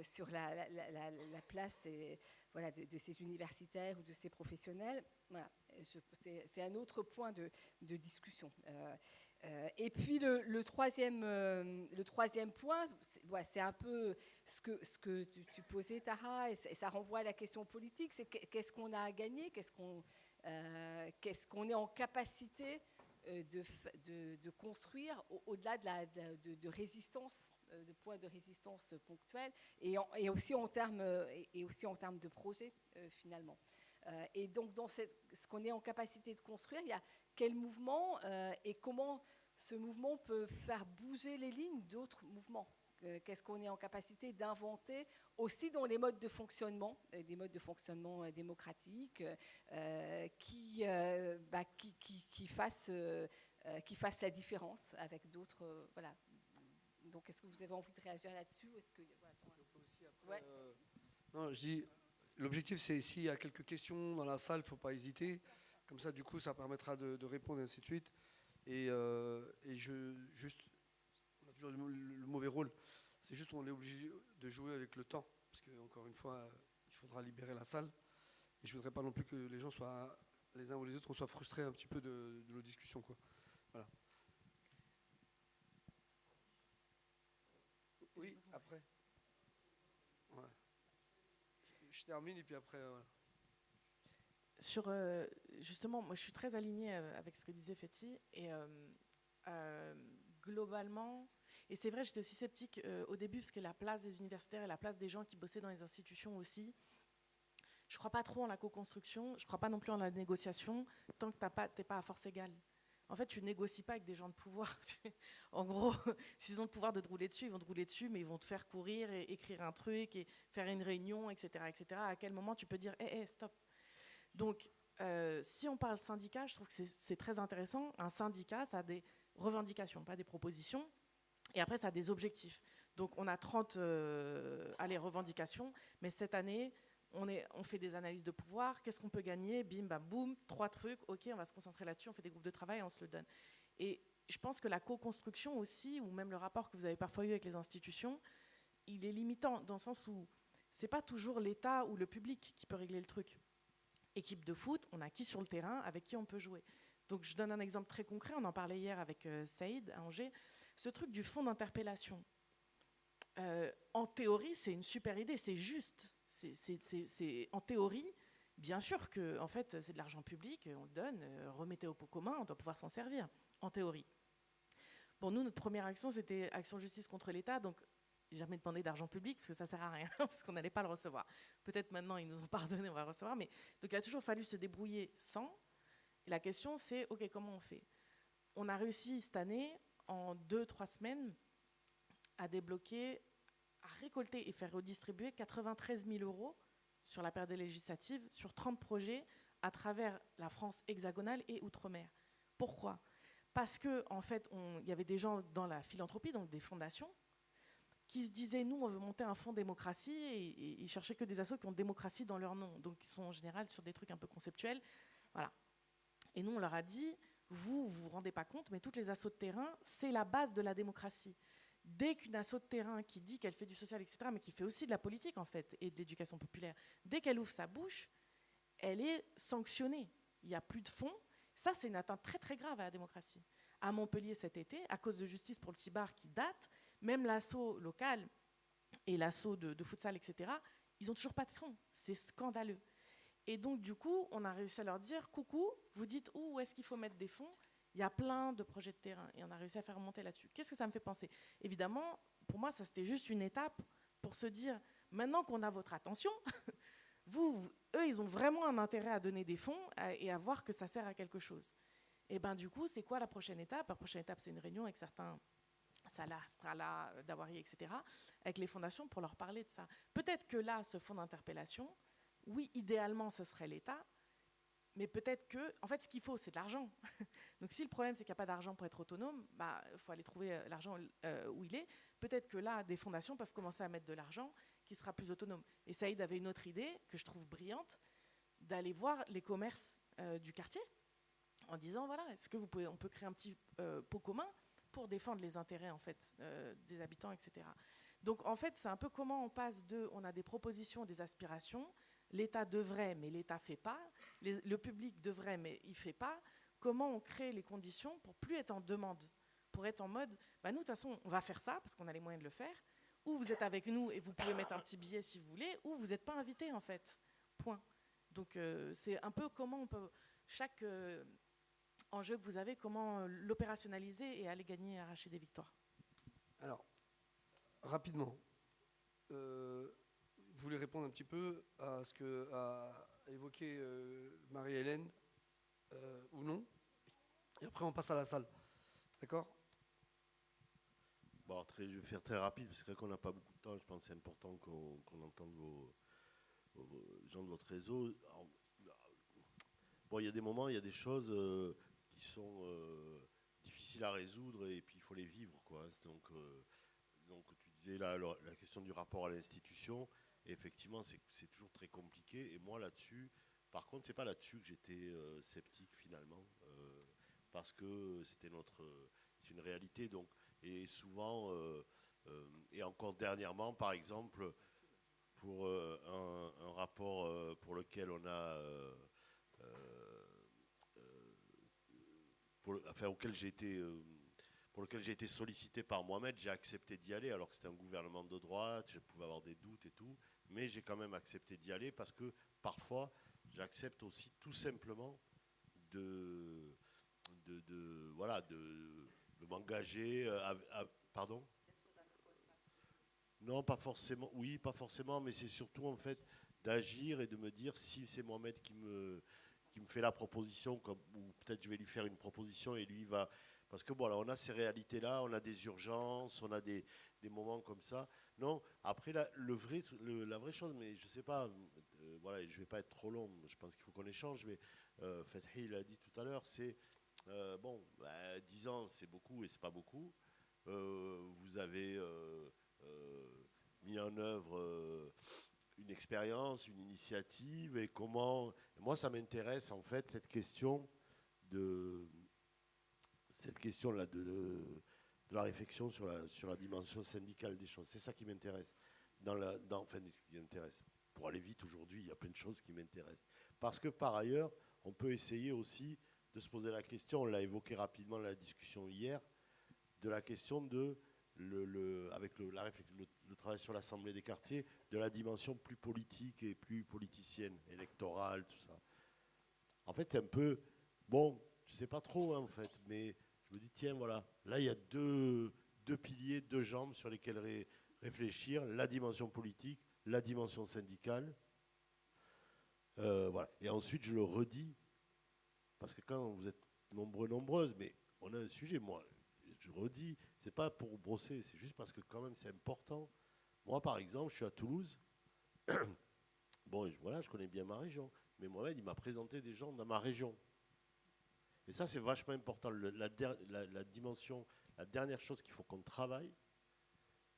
S2: sur la place de ces universitaires ou de ces professionnels. Voilà, c'est un autre point de discussion. Et puis le troisième point, c'est un peu ce que tu posais, Tara, et ça renvoie à la question politique, c'est qu'est-ce qu'on a à gagner, qu'est-ce qu'on est en capacité de construire au-delà de résistance, de points de résistance ponctuels, et aussi en termes de projet, finalement. Et donc, dans ce qu'on est en capacité de construire, il y a quel mouvement et comment ce mouvement peut faire bouger les lignes d'autres mouvements. Qu'est-ce qu'on est en capacité d'inventer aussi dans les modes de fonctionnement, des modes de fonctionnement démocratiques qui fassent la différence avec d'autres. Voilà. Donc, est-ce que vous avez envie de réagir là-dessus? Est-ce que, voilà,
S1: non, je dis, l'objectif, c'est s'il y a quelques questions dans la salle, il ne faut pas hésiter. Comme ça, du coup, ça permettra de répondre et ainsi de suite. Et juste, on a toujours le mauvais rôle. C'est juste qu'on est obligé de jouer avec le temps. Parce qu'encore une fois, il faudra libérer la salle. Et je ne voudrais pas non plus que les gens soient, les uns ou les autres, on soit frustrés un petit peu de nos discussions, quoi. Voilà. Oui, après. Ouais. Je termine et puis après, voilà.
S3: Sur, justement, moi je suis très alignée avec ce que disait Fethi, et globalement, et c'est vrai, j'étais aussi sceptique au début, parce que la place des universitaires et la place des gens qui bossaient dans les institutions aussi, je ne crois pas trop en la co-construction, je ne crois pas non plus en la négociation, tant que tu n'es pas à force égale. En fait, tu ne négocies pas avec des gens de pouvoir. En gros, s'ils ont le pouvoir de te rouler dessus, ils vont te rouler dessus, mais ils vont te faire courir et écrire un truc et faire une réunion, etc. etc. À quel moment tu peux dire hey, stop. Donc, si on parle syndicat, je trouve que c'est très intéressant. Un syndicat, ça a des revendications, pas des propositions. Et après, ça a des objectifs. Donc, on a 30 revendications, mais cette année, on fait des analyses de pouvoir. Qu'est-ce qu'on peut gagner? Bim, bam, boum, 3 trucs. OK, on va se concentrer là-dessus. On fait des groupes de travail et on se le donne. Et je pense que la co-construction aussi, ou même le rapport que vous avez parfois eu avec les institutions, il est limitant dans le sens où c'est pas toujours l'État ou le public qui peut régler le truc. Équipe de foot, on a qui sur le terrain, avec qui on peut jouer. Donc je donne un exemple très concret, on en parlait hier avec Saïd à Angers, ce truc du fonds d'interpellation. En théorie, c'est une super idée, c'est juste. C'est en théorie, bien sûr que en fait, c'est de l'argent public, on le donne, remettez au pot commun, on doit pouvoir s'en servir, en théorie. Bon, nous, notre première action, c'était Action Justice contre l'État, donc jamais demandé d'argent public, parce que ça ne sert à rien, parce qu'on n'allait pas le recevoir. Peut-être maintenant, ils nous ont pardonné, on va le recevoir, mais donc il a toujours fallu se débrouiller sans. Et la question, c'est, OK, comment on fait? On a réussi cette année, en 2-3 semaines, à débloquer, à récolter et faire redistribuer 93 000 € sur la période législative, sur 30 projets à travers la France hexagonale et outre-mer. Pourquoi? Parce qu'en fait, il y avait des gens dans la philanthropie, donc des fondations, qui se disaient, nous, on veut monter un fonds démocratie, et ils cherchaient que des assos qui ont démocratie dans leur nom, donc qui sont en général sur des trucs un peu conceptuels. Voilà. Et nous, on leur a dit, vous vous rendez pas compte, mais toutes les assos de terrain, c'est la base de la démocratie. Dès qu'une asso de terrain qui dit qu'elle fait du social, etc., mais qui fait aussi de la politique, en fait, et de l'éducation populaire, dès qu'elle ouvre sa bouche, elle est sanctionnée. Il n'y a plus de fonds. Ça, c'est une atteinte très, très grave à la démocratie. À Montpellier, cet été, à cause de Justice pour le petit bar qui date, même l'asso local et l'asso de futsal, etc., ils n'ont toujours pas de fonds. C'est scandaleux. Et donc, du coup, on a réussi à leur dire, coucou, vous dites où est-ce qu'il faut mettre des fonds? Il y a plein de projets de terrain. Et on a réussi à faire remonter là-dessus. Qu'est-ce que ça me fait penser? Évidemment, pour moi, ça, c'était juste une étape pour se dire, maintenant qu'on a votre attention, eux, ils ont vraiment un intérêt à donner des fonds et à voir que ça sert à quelque chose. Et bien, du coup, c'est quoi la prochaine étape? La prochaine étape, c'est une réunion avec certains Salah, Strala, Dawari, etc., avec les fondations pour leur parler de ça. Peut-être que là, ce fonds d'interpellation, oui, idéalement, ce serait l'État, mais peut-être que, en fait, ce qu'il faut, c'est de l'argent. Donc, si le problème, c'est qu'il n'y a pas d'argent pour être autonome, bah, faut aller trouver l'argent où il est. Peut-être que là, des fondations peuvent commencer à mettre de l'argent qui sera plus autonome. Et Saïd avait une autre idée, que je trouve brillante, d'aller voir les commerces du quartier, en disant, voilà, est-ce que on peut créer un petit pot commun pour défendre les intérêts, en fait, des habitants, etc. Donc, en fait, c'est un peu comment on passe on a des propositions, des aspirations. L'État devrait, mais l'État ne fait pas. Le public devrait, mais il ne fait pas. Comment on crée les conditions pour plus être en demande, pour être en mode, bah nous, de toute façon, on va faire ça, parce qu'on a les moyens de le faire, ou vous êtes avec nous et vous pouvez mettre un petit billet si vous voulez, ou vous n'êtes pas invité, en fait. Point. Donc, c'est un peu comment on peut... Chaque enjeu que vous avez, comment l'opérationnaliser et aller gagner et arracher des victoires?
S1: Alors, rapidement, je voulais répondre un petit peu à ce que a évoqué Marie-Hélène, ou non, et après on passe à la salle. D'accord?
S4: Bon, je vais faire très rapide, parce que c'est vrai qu'on n'a pas beaucoup de temps. Je pense que c'est important qu'on entende vos gens de votre réseau. Alors, bon, il y a des moments, il y a des choses qui sont difficiles à résoudre, et puis il faut les vivre, quoi. Donc tu disais là, la question du rapport à l'institution, et effectivement, c'est toujours très compliqué. Et moi, là-dessus, par contre, c'est pas là-dessus que j'étais sceptique, finalement, parce que c'est une réalité. Donc, et souvent, et encore dernièrement, par exemple, pour un rapport pour lequel on a pour lequel j'ai été sollicité par Mohamed, j'ai accepté d'y aller, alors que c'était un gouvernement de droite, je pouvais avoir des doutes et tout, mais j'ai quand même accepté d'y aller, parce que parfois j'accepte aussi tout simplement de m'engager pardon. Non, pas forcément. Oui, pas forcément, mais c'est surtout en fait d'agir et de me dire, si c'est Mohamed qui me fait la proposition, ou peut-être je vais lui faire une proposition et lui va. Parce que voilà, on a ces réalités-là, on a des urgences, on a des moments comme ça. Non, après la vraie chose, mais je sais pas, voilà, je vais pas être trop long, je pense qu'il faut qu'on échange, mais Fethi l'a dit tout à l'heure, c'est bon, 10 ans c'est beaucoup et c'est pas beaucoup. Vous avez mis en œuvre une expérience, une initiative, et comment. Moi, ça m'intéresse en fait cette question là de la réflexion sur la dimension syndicale des choses. C'est ça qui m'intéresse. Enfin, qui m'intéresse. Pour aller vite aujourd'hui, il y a plein de choses qui m'intéressent. Parce que par ailleurs, on peut essayer aussi de se poser la question, on l'a évoqué rapidement dans la discussion hier, de la question de avec le travail sur l'Assemblée des quartiers, de la dimension plus politique et plus politicienne, électorale, tout ça. En fait, c'est un peu, bon, je sais pas trop, hein, en fait, mais je me dis, tiens, voilà, là, il y a deux piliers, deux jambes sur lesquelles réfléchir, la dimension politique, la dimension syndicale. Voilà. Et ensuite, je le redis, parce que quand vous êtes nombreuses, mais on a un sujet, moi, je redis, c'est pas pour brosser, c'est juste parce que quand même c'est important. Moi, par exemple, je suis à Toulouse. Bon, voilà, je connais bien ma région, mais Mohamed, il m'a présenté des gens dans ma région. Et ça, c'est vachement important. La dimension, la dernière chose qu'il faut qu'on travaille,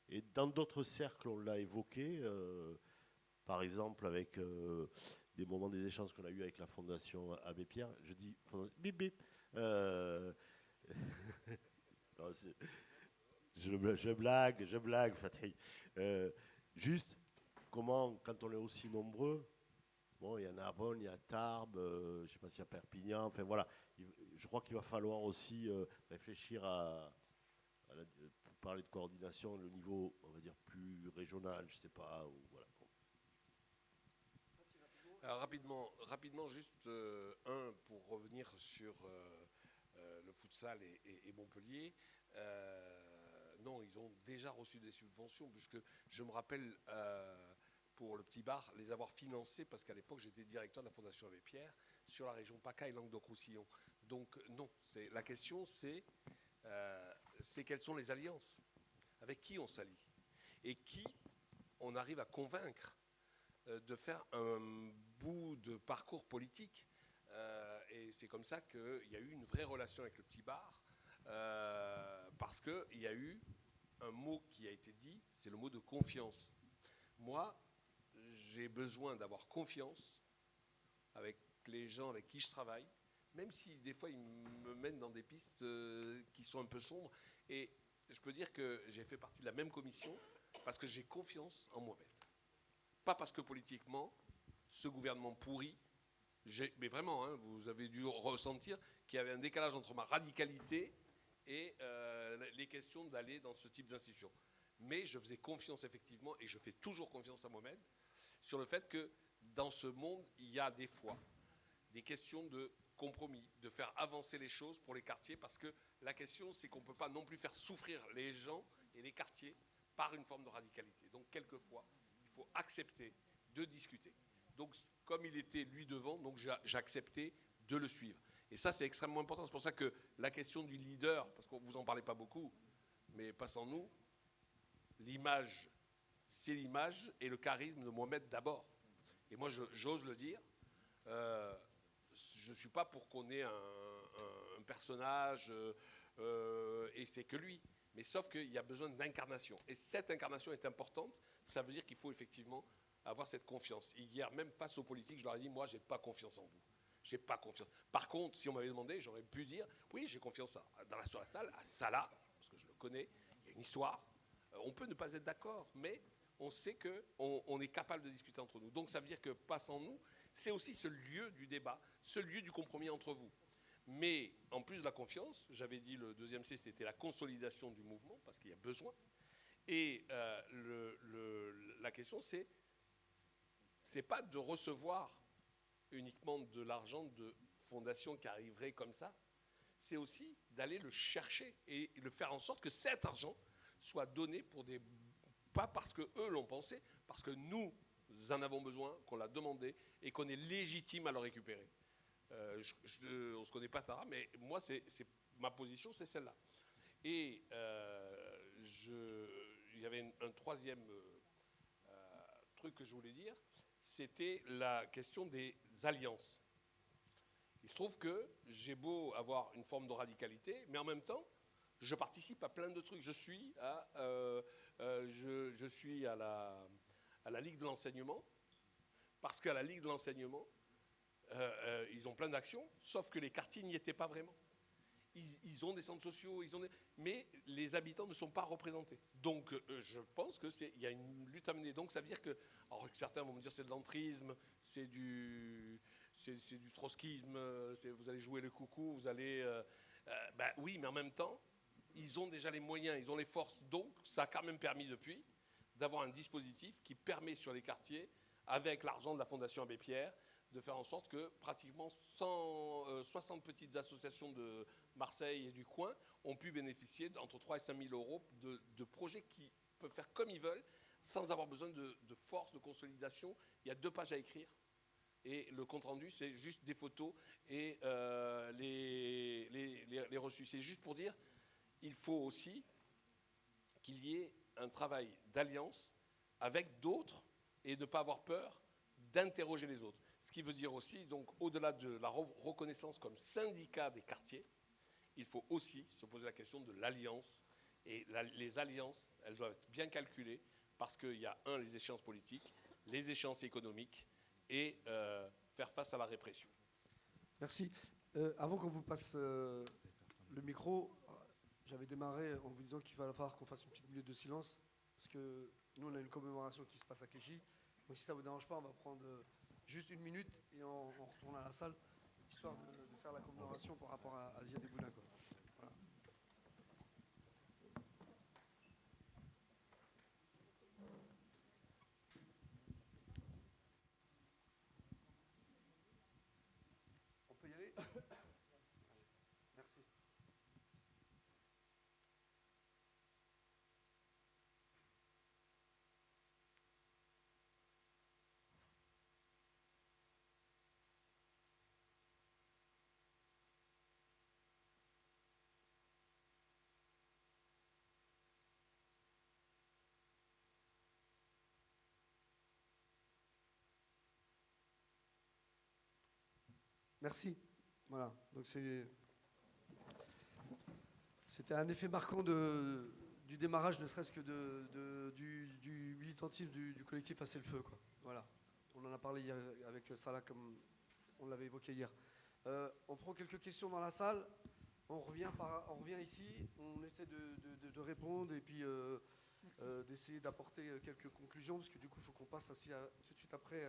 S4: et dans d'autres cercles, on l'a évoqué, par exemple avec des moments des échanges qu'on a eu avec la Fondation Abbé Pierre, je dis, bip bip, non, je blague, Fatih. Juste, comment, quand on est aussi nombreux, bon, il y a Narbonne, il y a Tarbes, je ne sais pas s'il y a Perpignan, enfin voilà, je crois qu'il va falloir aussi réfléchir pour parler de coordination, le niveau, on va dire, plus régional, je ne sais pas, ou voilà.
S5: Alors, rapidement, juste pour revenir sur le futsal et Montpellier. Non, ils ont déjà reçu des subventions, puisque je me rappelle pour le petit bar les avoir financés, parce qu'à l'époque j'étais directeur de la Fondation Abbé Pierre sur la région PACA et Languedoc-Roussillon. Donc non, la question c'est quelles sont les alliances, avec qui on s'allie et qui on arrive à convaincre de faire un bout de parcours politique. Et c'est comme ça qu'il y a eu une vraie relation avec le petit bar, parce qu'il y a eu un mot qui a été dit, c'est le mot de confiance. Moi, j'ai besoin d'avoir confiance avec les gens avec qui je travaille, même si des fois ils me mènent dans des pistes qui sont un peu sombres. Et je peux dire que j'ai fait partie de la même commission parce que j'ai confiance en Mohamed. Pas parce que politiquement, ce gouvernement pourri, mais vraiment, hein, vous avez dû ressentir qu'il y avait un décalage entre ma radicalité et les questions d'aller dans ce type d'institution. Mais je faisais confiance effectivement, et je fais toujours confiance à Mohamed, sur le fait que dans ce monde, il y a des fois des questions de compromis, de faire avancer les choses pour les quartiers, parce que la question, c'est qu'on ne peut pas non plus faire souffrir les gens et les quartiers par une forme de radicalité. Donc, quelquefois, il faut accepter de discuter. Donc, comme il était, lui, devant, donc j'ai accepté de le suivre. Et ça, c'est extrêmement important. C'est pour ça que la question du leader, parce que vous n'en parlez pas beaucoup, mais pas sans nous, l'image, c'est l'image et le charisme de Mohamed d'abord. Et moi, j'ose le dire, je ne suis pas pour qu'on ait un personnage et c'est que lui. Mais sauf qu'il y a besoin d'incarnation. Et cette incarnation est importante. Ça veut dire qu'il faut effectivement avoir cette confiance. Hier, même face aux politiques, je leur ai dit, moi, je n'ai pas confiance en vous. J'ai pas confiance. Par contre, si on m'avait demandé, j'aurais pu dire, oui, j'ai confiance sur la salle, à Salah, parce que je le connais, il y a une histoire. On peut ne pas être d'accord, mais on sait qu'on est capable de discuter entre nous. Donc ça veut dire que, pas sans nous, c'est aussi ce lieu du débat, ce lieu du compromis entre vous. Mais en plus de la confiance, j'avais dit le deuxième C, c'était la consolidation du mouvement, parce qu'il y a besoin. Et la question, c'est pas de recevoir uniquement de l'argent de fondations qui arriverait comme ça, c'est aussi d'aller le chercher et de faire en sorte que cet argent soit donné pour des... pas parce qu'eux l'ont pensé, parce que nous en avons besoin, qu'on l'a demandé et qu'on est légitime à le récupérer. On ne se connaît pas, Tara, mais moi, ma position, c'est celle-là. Et il y avait un troisième truc que je voulais dire, c'était la question des alliances. Il se trouve que j'ai beau avoir une forme de radicalité, mais en même temps, je participe à plein de trucs. Je suis à la Ligue de l'enseignement, parce qu'à la Ligue de l'enseignement, ils ont plein d'actions, sauf que les quartiers n'y étaient pas vraiment. Ils ont des centres sociaux, mais les habitants ne sont pas représentés. Donc je pense qu'il y a une lutte à mener. Donc ça veut dire que, alors certains vont me dire c'est de l'entrisme, c'est du trotskisme, vous allez jouer le coucou, vous allez... oui, mais en même temps, ils ont déjà les moyens, ils ont les forces. Donc ça a quand même permis depuis d'avoir un dispositif qui permet sur les quartiers, avec l'argent de la Fondation Abbé Pierre, de faire en sorte que pratiquement 60 petites associations de Marseille et du coin ont pu bénéficier d'entre 3 et 5 000 euros de projets qui peuvent faire comme ils veulent, sans avoir besoin de force, de consolidation. Il y a 2 pages à écrire. Et le compte-rendu, c'est juste des photos et les reçus. C'est juste pour dire, il faut aussi qu'il y ait un travail d'alliance avec d'autres et ne pas avoir peur d'interroger les autres. Ce qui veut dire aussi, donc, au-delà de la reconnaissance comme syndicat des quartiers, il faut aussi se poser la question de l'alliance. Et les alliances, elles doivent être bien calculées parce qu'il y a, les échéances politiques, les échéances économiques et faire face à la répression.
S1: Merci. Avant qu'on vous passe le micro, j'avais démarré en vous disant qu'il va falloir qu'on fasse une petite minute de silence parce que nous, on a une commémoration qui se passe à Clichy. Donc si ça ne vous dérange pas, on va prendre juste une minute et on retourne à la salle, histoire de faire la commémoration par rapport à Ziad Bouna. Voilà. On peut y aller? Merci. Merci. Voilà. Donc c'était un effet marquant du démarrage, ne serait-ce que du militantisme du collectif Assez le Feu, quoi. Voilà. On en a parlé hier avec Salah, comme on l'avait évoqué hier. On prend quelques questions dans la salle. On revient ici. On essaie de répondre et puis d'essayer d'apporter quelques conclusions, parce que du coup, il faut qu'on passe aussi tout de suite après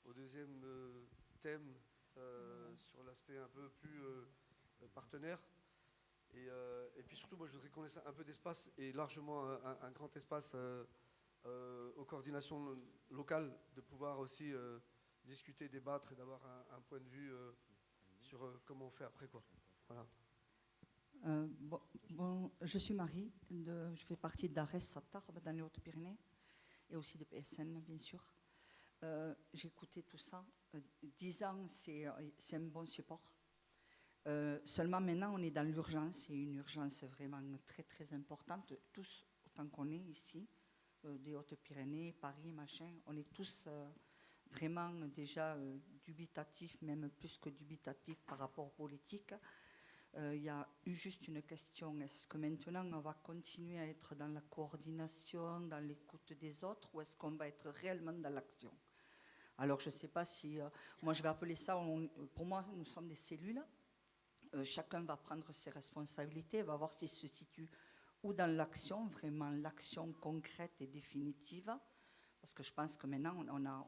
S1: au deuxième thème. Sur l'aspect un peu plus partenaire. Et puis surtout, moi, je voudrais qu'on laisse un peu d'espace et largement un grand espace aux coordinations locales de pouvoir aussi discuter, débattre et d'avoir un point de vue sur comment on fait après, quoi. Voilà.
S6: Je suis Marie, je fais partie d'Arès à Tarbes dans les Hautes-Pyrénées et aussi de PSN bien sûr. J'ai écouté tout ça. 10 ans, c'est un bon support. Seulement maintenant, on est dans l'urgence et une urgence vraiment très très importante. Tous, autant qu'on est ici, des Hautes-Pyrénées, Paris, machin, on est tous vraiment déjà dubitatifs, même plus que dubitatifs par rapport aux politiques. Il y a eu juste une question, est-ce que maintenant on va continuer à être dans la coordination, dans l'écoute des autres, ou est-ce qu'on va être réellement dans l'action? Alors je ne sais pas si, moi je vais appeler ça, pour moi nous sommes des cellules, chacun va prendre ses responsabilités, va voir s'il se situe ou dans l'action, vraiment l'action concrète et définitive, parce que je pense que maintenant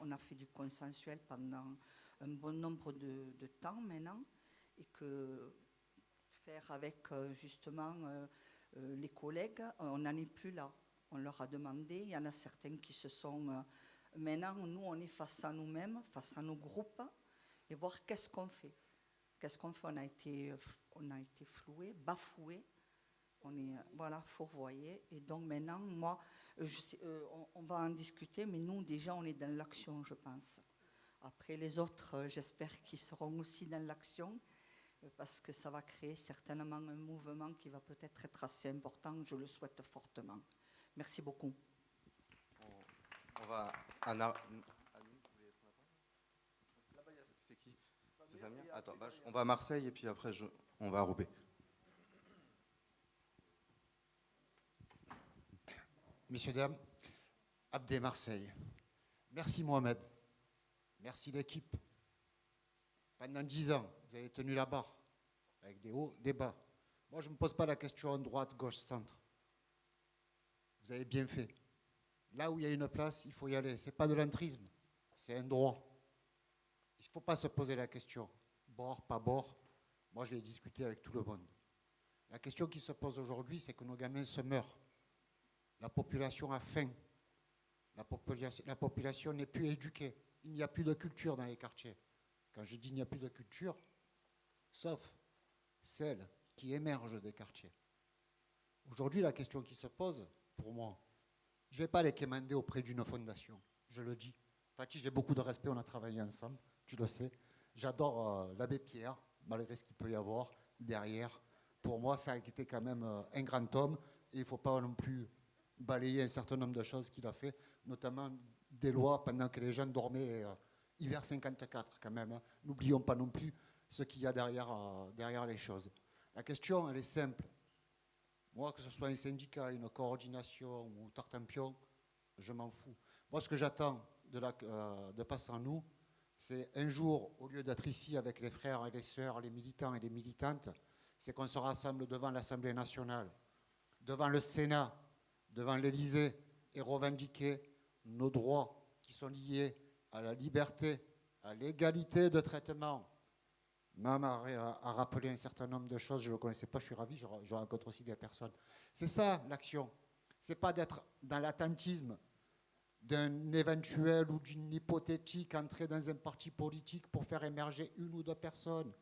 S6: on a fait du consensuel pendant un bon nombre de temps maintenant, et que faire avec justement les collègues, on n'en est plus là. On leur a demandé, il y en a certains qui se sont... maintenant, nous, on est face à nous-mêmes, face à nos groupes, et voir qu'est-ce qu'on fait. Qu'est-ce qu'on fait? On a été floués, bafoués, on est voilà, fourvoyés. Et donc maintenant, moi, on va en discuter, mais nous, déjà, on est dans l'action, je pense. Après, les autres, j'espère qu'ils seront aussi dans l'action, parce que ça va créer certainement un mouvement qui va peut-être être assez important, je le souhaite fortement. Merci beaucoup.
S7: On va... Anna, c'est qui? C'est Samir? Attends, on va à Marseille et puis après on va à Roubaix.
S8: Messieurs, dames, Abdé Marseille. Merci Mohamed. Merci l'équipe. Pendant 10 ans, vous avez tenu la barre, avec des hauts, des bas. Moi, je ne me pose pas la question droite, gauche, centre. Vous avez bien fait. Là où il y a une place, il faut y aller. Ce n'est pas de l'entrisme, c'est un droit. Il ne faut pas se poser la question, bord, pas bord. Moi, je vais discuter avec tout le monde. La question qui se pose aujourd'hui, c'est que nos gamins se meurent. La population a faim. La population n'est plus éduquée. Il n'y a plus de culture dans les quartiers. Quand je dis il n'y a plus de culture, sauf celle qui émerge des quartiers. Aujourd'hui, la question qui se pose, pour moi, je ne vais pas les quémander auprès d'une fondation, je le dis. Fatih, j'ai beaucoup de respect, on a travaillé ensemble, tu le sais. J'adore l'abbé Pierre, malgré ce qu'il peut y avoir derrière. Pour moi, ça a été quand même un grand homme, et il ne faut pas non plus balayer un certain nombre de choses qu'il a fait, notamment des lois pendant que les gens dormaient hiver 54 quand même. Hein. N'oublions pas non plus ce qu'il y a derrière les choses. La question, elle est simple. Moi, que ce soit un syndicat, une coordination ou Tartampion, je m'en fous. Moi, ce que j'attends de Passe en Nous, c'est un jour, au lieu d'être ici avec les frères et les sœurs, les militants et les militantes, c'est qu'on se rassemble devant l'Assemblée nationale, devant le Sénat, devant l'Élysée, et revendiquer nos droits qui sont liés à la liberté, à l'égalité de traitement. Même à rappeler un certain nombre de choses, je ne le connaissais pas, je suis ravi, je rencontre aussi des personnes. C'est ça l'action. Ce n'est pas d'être dans l'attentisme d'un éventuel ou d'une hypothétique entrée dans un parti politique pour faire émerger une ou deux personnes.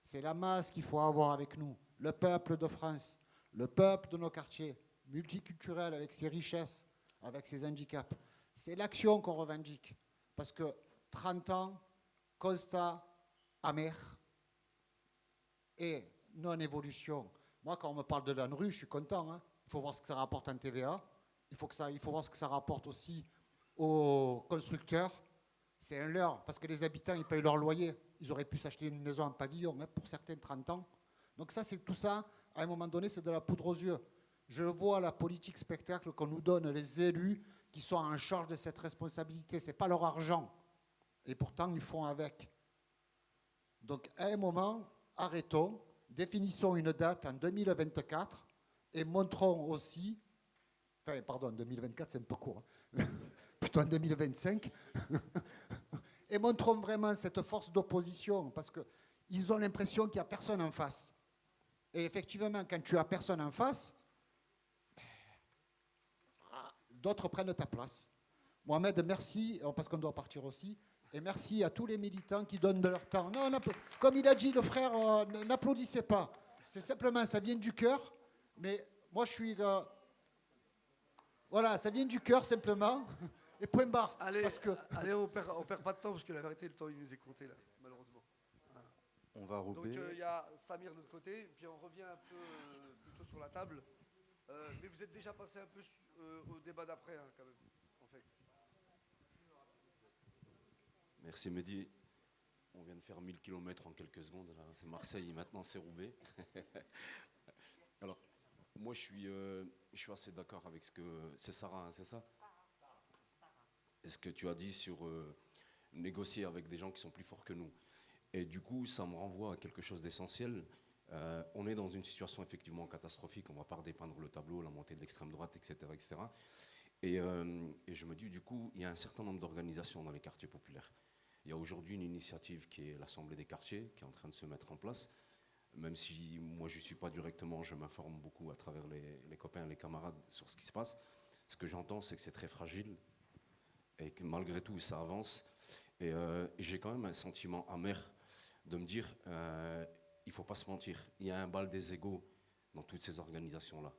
S8: C'est la masse qu'il faut avoir avec nous, le peuple de France, le peuple de nos quartiers, multiculturel avec ses richesses, avec ses handicaps. C'est l'action qu'on revendique. Parce que 30 ans, constat amer et non-évolution. Moi, quand on me parle de l'ANRU, je suis content. Hein. Il faut voir ce que ça rapporte en TVA. Il faut voir ce que ça rapporte aussi aux constructeurs. C'est un leurre, parce que les habitants, ils payent leur loyer. Ils auraient pu s'acheter une maison en pavillon, même pour certains 30 ans. Donc ça, c'est tout ça, à un moment donné, c'est de la poudre aux yeux. Je vois la politique spectacle qu'on nous donne, les élus qui sont en charge de cette responsabilité. Ce n'est pas leur argent. Et pourtant, ils font avec. Donc, à un moment, arrêtons, définissons une date en 2024 et montrons aussi, enfin, pardon, 2024, c'est un peu court, hein, plutôt en 2025, et montrons vraiment cette force d'opposition, parce qu'ils ont l'impression qu'il n'y a personne en face. Et effectivement, quand tu as personne en face, d'autres prennent ta place. Mohamed, merci, parce qu'on doit partir aussi. Et merci à tous les militants qui donnent de leur temps. Non, comme il a dit le frère, n'applaudissez pas. C'est simplement, ça vient du cœur. Mais moi, je suis... voilà, ça vient du cœur simplement. Et point barre.
S1: Allez,
S8: parce que...
S1: allez, on perd pas de temps parce que la vérité, le temps, il nous est compté, là, malheureusement. Voilà.
S7: On va
S1: Donc,
S7: Roubaix.
S1: il y a Samir de l'autre côté, puis on revient un peu plutôt sur la table. Mais vous êtes déjà passé un peu au débat d'après, hein, quand même, en fait.
S9: Merci Mehdi. On vient de faire 1000 km en quelques secondes. Là. C'est Marseille, maintenant c'est Roubaix. Alors, moi je suis assez d'accord avec ce que... C'est Sarah, hein, c'est ça? Et ce que tu as dit sur négocier avec des gens qui sont plus forts que nous. Et du coup, ça me renvoie à quelque chose d'essentiel. On est dans une situation effectivement catastrophique. On ne va pas redépeindre le tableau, la montée de l'extrême droite, etc. etc. Et je me dis, du coup, il y a un certain nombre d'organisations dans les quartiers populaires. Il y a aujourd'hui une initiative qui est l'Assemblée des quartiers, qui est en train de se mettre en place. Même si moi, je ne suis pas directement, je m'informe beaucoup à travers les copains, les camarades sur ce qui se passe. Ce que j'entends, c'est que c'est très fragile et que malgré tout, ça avance. Et j'ai quand même un sentiment amer de me dire, il ne faut pas se mentir, il y a un bal des égaux dans toutes ces organisations-là.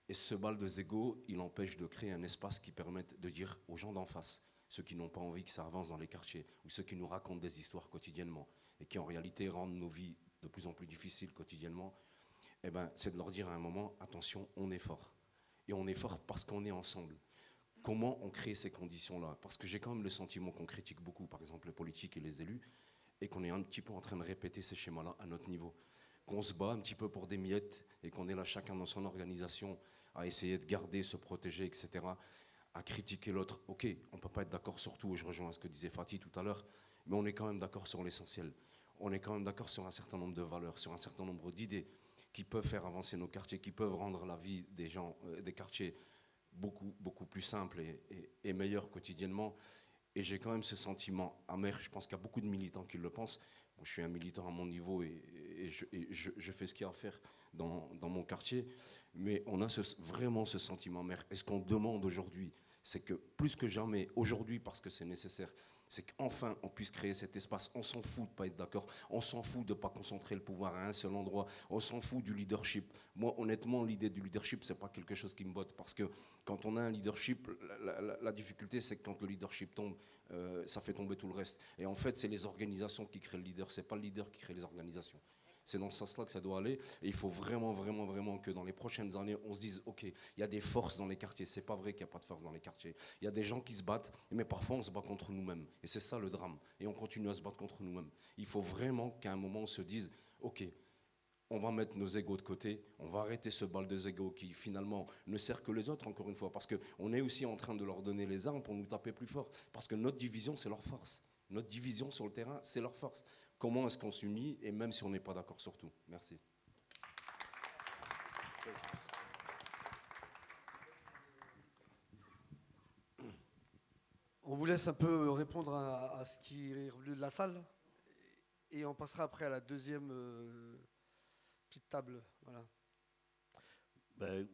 S9: Et ce bal des égaux, il empêche de créer un espace qui permette de dire aux gens d'en face, ceux qui n'ont pas envie que ça avance dans les quartiers, ou ceux qui nous racontent des histoires quotidiennement, et qui en réalité rendent nos vies de plus en plus difficiles quotidiennement, eh ben, c'est de leur dire à un moment, attention, on est fort. Et on est fort parce qu'on est ensemble. Comment on crée ces conditions-là? Parce que j'ai quand même le sentiment qu'on critique beaucoup, par exemple les politiques et les élus, et qu'on est un petit peu en train de répéter ces schémas-là à notre niveau. Qu'on se bat un petit peu pour des miettes, et qu'on est là chacun dans son organisation à essayer de garder, se protéger, etc., à critiquer l'autre. Ok, on ne peut pas être d'accord sur tout, et je rejoins ce que disait Fatih tout à l'heure, mais on est quand même d'accord sur l'essentiel. On est quand même d'accord sur un certain nombre de valeurs, sur un certain nombre d'idées qui peuvent faire avancer nos quartiers, qui peuvent rendre la vie des gens, des quartiers beaucoup plus simple et meilleur quotidiennement. Et j'ai quand même ce sentiment amer. Je pense qu'il y a beaucoup de militants qui le pensent. Bon, je suis un militant à mon niveau et je fais ce qu'il y a à faire dans mon quartier. Mais on a vraiment ce sentiment amer. Et ce qu'on demande aujourd'hui, c'est que plus que jamais, aujourd'hui parce que c'est nécessaire, c'est qu'enfin on puisse créer cet espace. On s'en fout de ne pas être d'accord, on s'en fout de ne pas concentrer le pouvoir à un seul endroit, on s'en fout du leadership. Moi honnêtement, l'idée du leadership, c'est pas quelque chose qui me botte, parce que quand on a un leadership, la difficulté c'est que quand le leadership tombe, ça fait tomber tout le reste. Et en fait c'est les organisations qui créent le leader, c'est pas le leader qui crée les organisations. C'est dans ce sens-là que ça doit aller. Et il faut vraiment que dans les prochaines années, on se dise, OK, il y a des forces dans les quartiers. C'est pas vrai qu'il n'y a pas de force dans les quartiers. Il y a des gens qui se battent, mais parfois on se bat contre nous-mêmes. Et c'est ça le drame. Et on continue à se battre contre nous-mêmes. Il faut vraiment qu'à un moment on se dise, OK, on va mettre nos égos de côté, on va arrêter ce bal des égos qui finalement ne sert que les autres, encore une fois, parce qu'on est aussi en train de leur donner les armes pour nous taper plus fort. Parce que notre division, c'est leur force. Notre division sur le terrain, c'est leur force. Comment est-ce qu'on s'unit, et même si on n'est pas d'accord sur tout? Merci.
S1: On vous laisse un peu répondre à ce qui est revenu de la salle, et on passera après à la deuxième petite table. Voilà.
S4: Ben,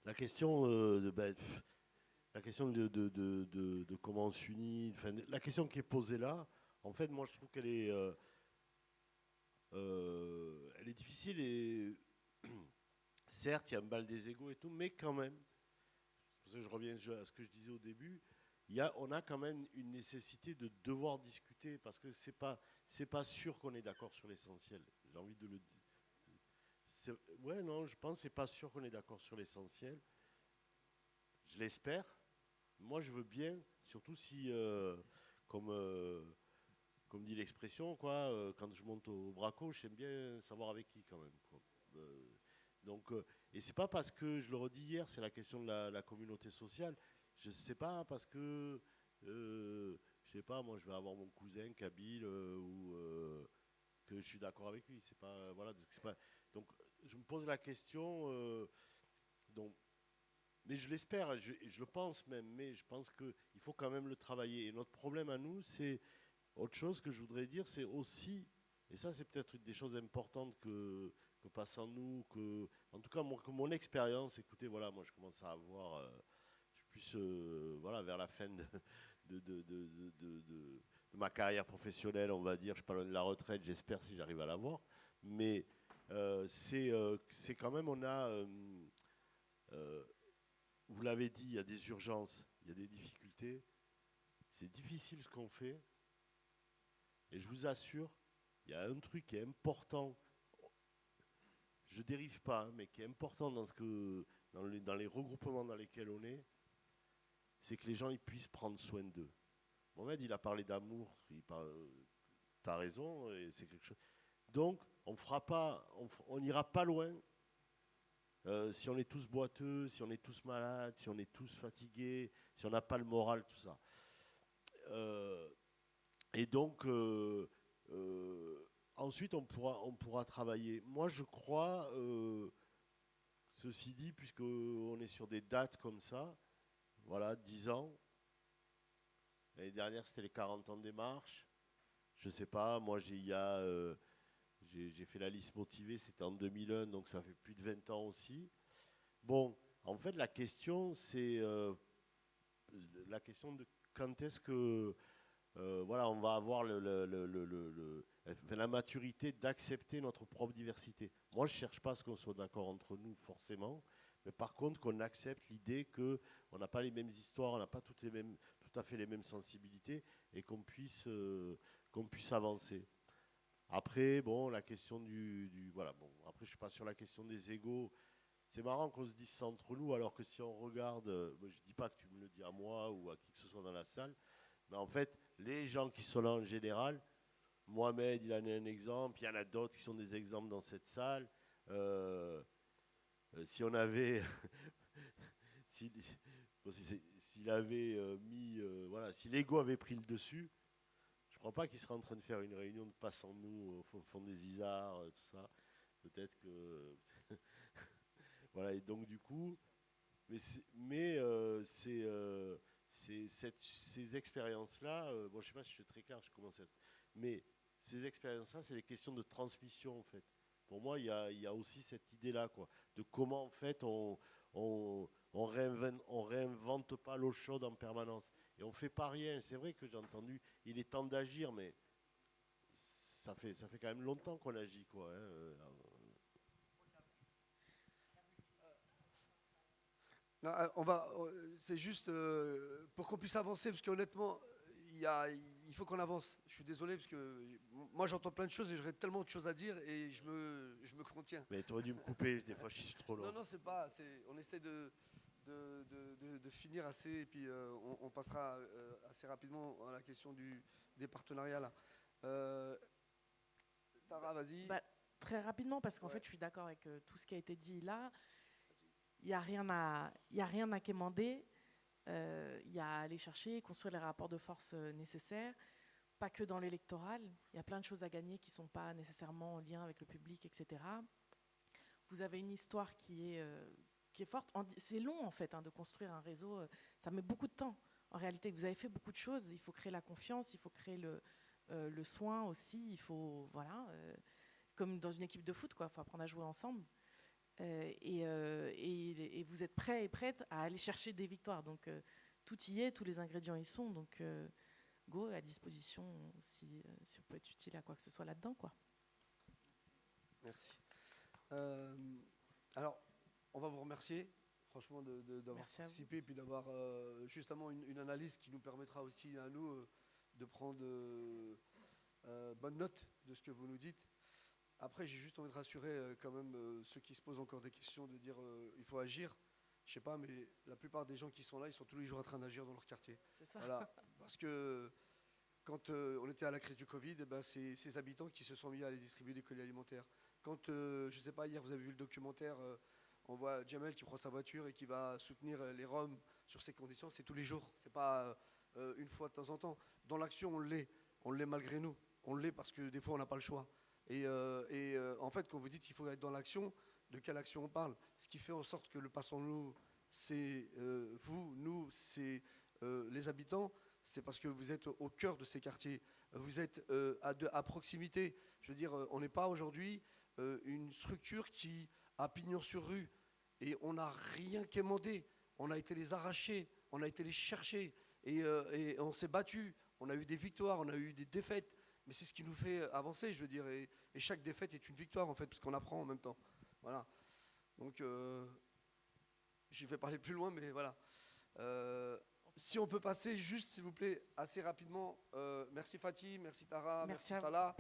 S4: la question la question de comment on s'unit, la question qui est posée là, en fait, moi je trouve qu'elle est, elle est difficile, et certes, il y a un bal des égos et tout, mais quand même, c'est pour ça que je reviens à ce que je disais au début, on a quand même une nécessité de devoir discuter, parce que c'est pas sûr qu'on est d'accord sur l'essentiel. J'ai envie de le dire. Ouais, non, je pense que c'est pas sûr qu'on est d'accord sur l'essentiel. Je l'espère. Moi, je veux bien, surtout si, comme dit l'expression, quoi, quand je monte au braco, j'aime bien savoir avec qui quand même, quoi. Et c'est pas parce que, je le redis hier, c'est la question de la communauté sociale. Je sais pas, parce que, je sais pas, moi je vais avoir mon cousin kabyle ou que je suis d'accord avec lui. C'est pas, voilà, c'est pas, donc je me pose la question, mais je l'espère, je le pense même, mais je pense qu'il faut quand même le travailler. Et notre problème à nous, c'est autre chose que je voudrais dire, c'est aussi, et ça c'est peut-être une des choses importantes que passe en nous, en tout cas mon expérience, écoutez, voilà, moi je commence à avoir, je suis plus, voilà, vers la fin de ma carrière professionnelle, on va dire. Je parle de la retraite, j'espère si j'arrive à l'avoir. Mais c'est quand même, on a, vous l'avez dit, il y a des urgences, il y a des difficultés. C'est difficile ce qu'on fait. Et je vous assure, il y a un truc qui est important. Je dérive pas, mais qui est important dans les regroupements dans lesquels on est, c'est que les gens ils puissent prendre soin d'eux. Mohamed, il a parlé d'amour, t'as raison, et c'est quelque chose. Donc, on n'ira pas loin si on est tous boiteux, si on est tous malades, si on est tous fatigués, si on n'a pas le moral, tout ça. Et donc, ensuite, on pourra travailler. Moi, je crois, ceci dit, puisqu'on est sur des dates comme ça, voilà, 10 ans. L'année dernière, c'était les 40 ans des marches. Je ne sais pas, moi, j'ai fait la liste motivée, c'était en 2001, donc ça fait plus de 20 ans aussi. Bon, en fait, la question, c'est la question de quand est-ce que voilà, on va avoir la maturité d'accepter notre propre diversité. Moi, je ne cherche pas à ce qu'on soit d'accord entre nous, forcément, mais par contre, qu'on accepte l'idée qu'on n'a pas les mêmes histoires, on n'a pas tout à fait les mêmes sensibilités, et qu'on puisse avancer. Après, bon, la question voilà, bon, après, je ne suis pas sur la question des égos. C'est marrant qu'on se dise ça entre nous, alors que si on regarde, je ne dis pas que tu me le dis à moi ou à qui que ce soit dans la salle, mais en fait, les gens qui sont là en général, Mohamed, il en est un exemple, il y en a d'autres qui sont des exemples dans cette salle. Si on avait, s'il avait voilà, si l'ego avait pris le dessus, je ne crois pas qu'il serait en train de faire une réunion de passe en nous au fond des isards, tout ça. Peut-être que voilà, et donc du coup, ces expériences-là, bon, je ne sais pas si je suis très clair, je commence à être, mais ces expériences-là, c'est des questions de transmission, en fait. Pour moi, il y a aussi cette idée-là, quoi, de comment, en fait, on réinvente pas l'eau chaude en permanence. Et on ne fait pas rien. C'est vrai que j'ai entendu, il est temps d'agir, mais ça fait quand même longtemps qu'on agit, quoi.
S1: Non, c'est juste pour qu'on puisse avancer, parce qu'honnêtement, il faut qu'on avance. Je suis désolé, parce que moi j'entends plein de choses et j'aurais tellement de choses à dire et je me contiens.
S4: Mais tu aurais dû me couper, des fois je suis trop long.
S1: Non, c'est pas. On essaie de finir assez, et puis on passera assez rapidement à la question des partenariats là. Tara, vas-y.
S3: Très rapidement, parce qu'en fait, je suis d'accord avec tout ce qui a été dit là. Il n'y a rien à quémander. Il y a à aller chercher, construire les rapports de force nécessaires, pas que dans l'électoral. Il y a plein de choses à gagner qui ne sont pas nécessairement en lien avec le public, etc. Vous avez une histoire qui est forte. C'est long, en fait, de construire un réseau. Ça met beaucoup de temps. En réalité, vous avez fait beaucoup de choses. Il faut créer la confiance, il faut créer le soin aussi. Il faut, voilà, comme dans une équipe de foot, quoi. Il faut apprendre à jouer ensemble. Et vous êtes prêts et prêtes à aller chercher des victoires. Donc, tout y est, tous les ingrédients y sont. Donc, go, à disposition si on peut être utile à quoi que ce soit là-dedans, quoi.
S1: Merci. Alors, on va vous remercier, franchement, d'avoir participé et puis d'avoir justement une analyse qui nous permettra aussi à nous de prendre bonne note de ce que vous nous dites. Après, j'ai juste envie de rassurer quand même ceux qui se posent encore des questions, de dire il faut agir. Je sais pas, mais la plupart des gens qui sont là, ils sont tous les jours en train d'agir dans leur quartier.
S3: C'est ça.
S1: Voilà, parce que quand on était à la crise du Covid, c'est ces habitants qui se sont mis à aller distribuer des colis alimentaires. Quand, je sais pas, hier vous avez vu le documentaire, on voit Jamel qui prend sa voiture et qui va soutenir les Roms sur ces conditions. C'est tous les jours, c'est pas une fois de temps en temps. Dans l'action, on l'est malgré nous. On l'est parce que des fois on n'a pas le choix. Et en fait, quand vous dites qu'il faut être dans l'action, de quelle action on parle? Ce qui fait en sorte que le Passons-nous, c'est vous, nous, c'est les habitants, c'est parce que vous êtes au cœur de ces quartiers. Vous êtes à proximité. Je veux dire, on n'est pas aujourd'hui une structure qui a pignon sur rue. Et on n'a rien quémandé. On a été les arracher, on a été les chercher. Et on s'est battu. On a eu des victoires, on a eu des défaites. Mais c'est ce qui nous fait avancer, je veux dire. Et chaque défaite est une victoire, en fait, parce qu'on apprend en même temps. Voilà. Donc, j'y vais parler plus loin, mais voilà. Si on peut passer juste, s'il vous plaît, assez rapidement. Merci Fatih, merci Tara, merci
S3: à vous.
S1: Salah.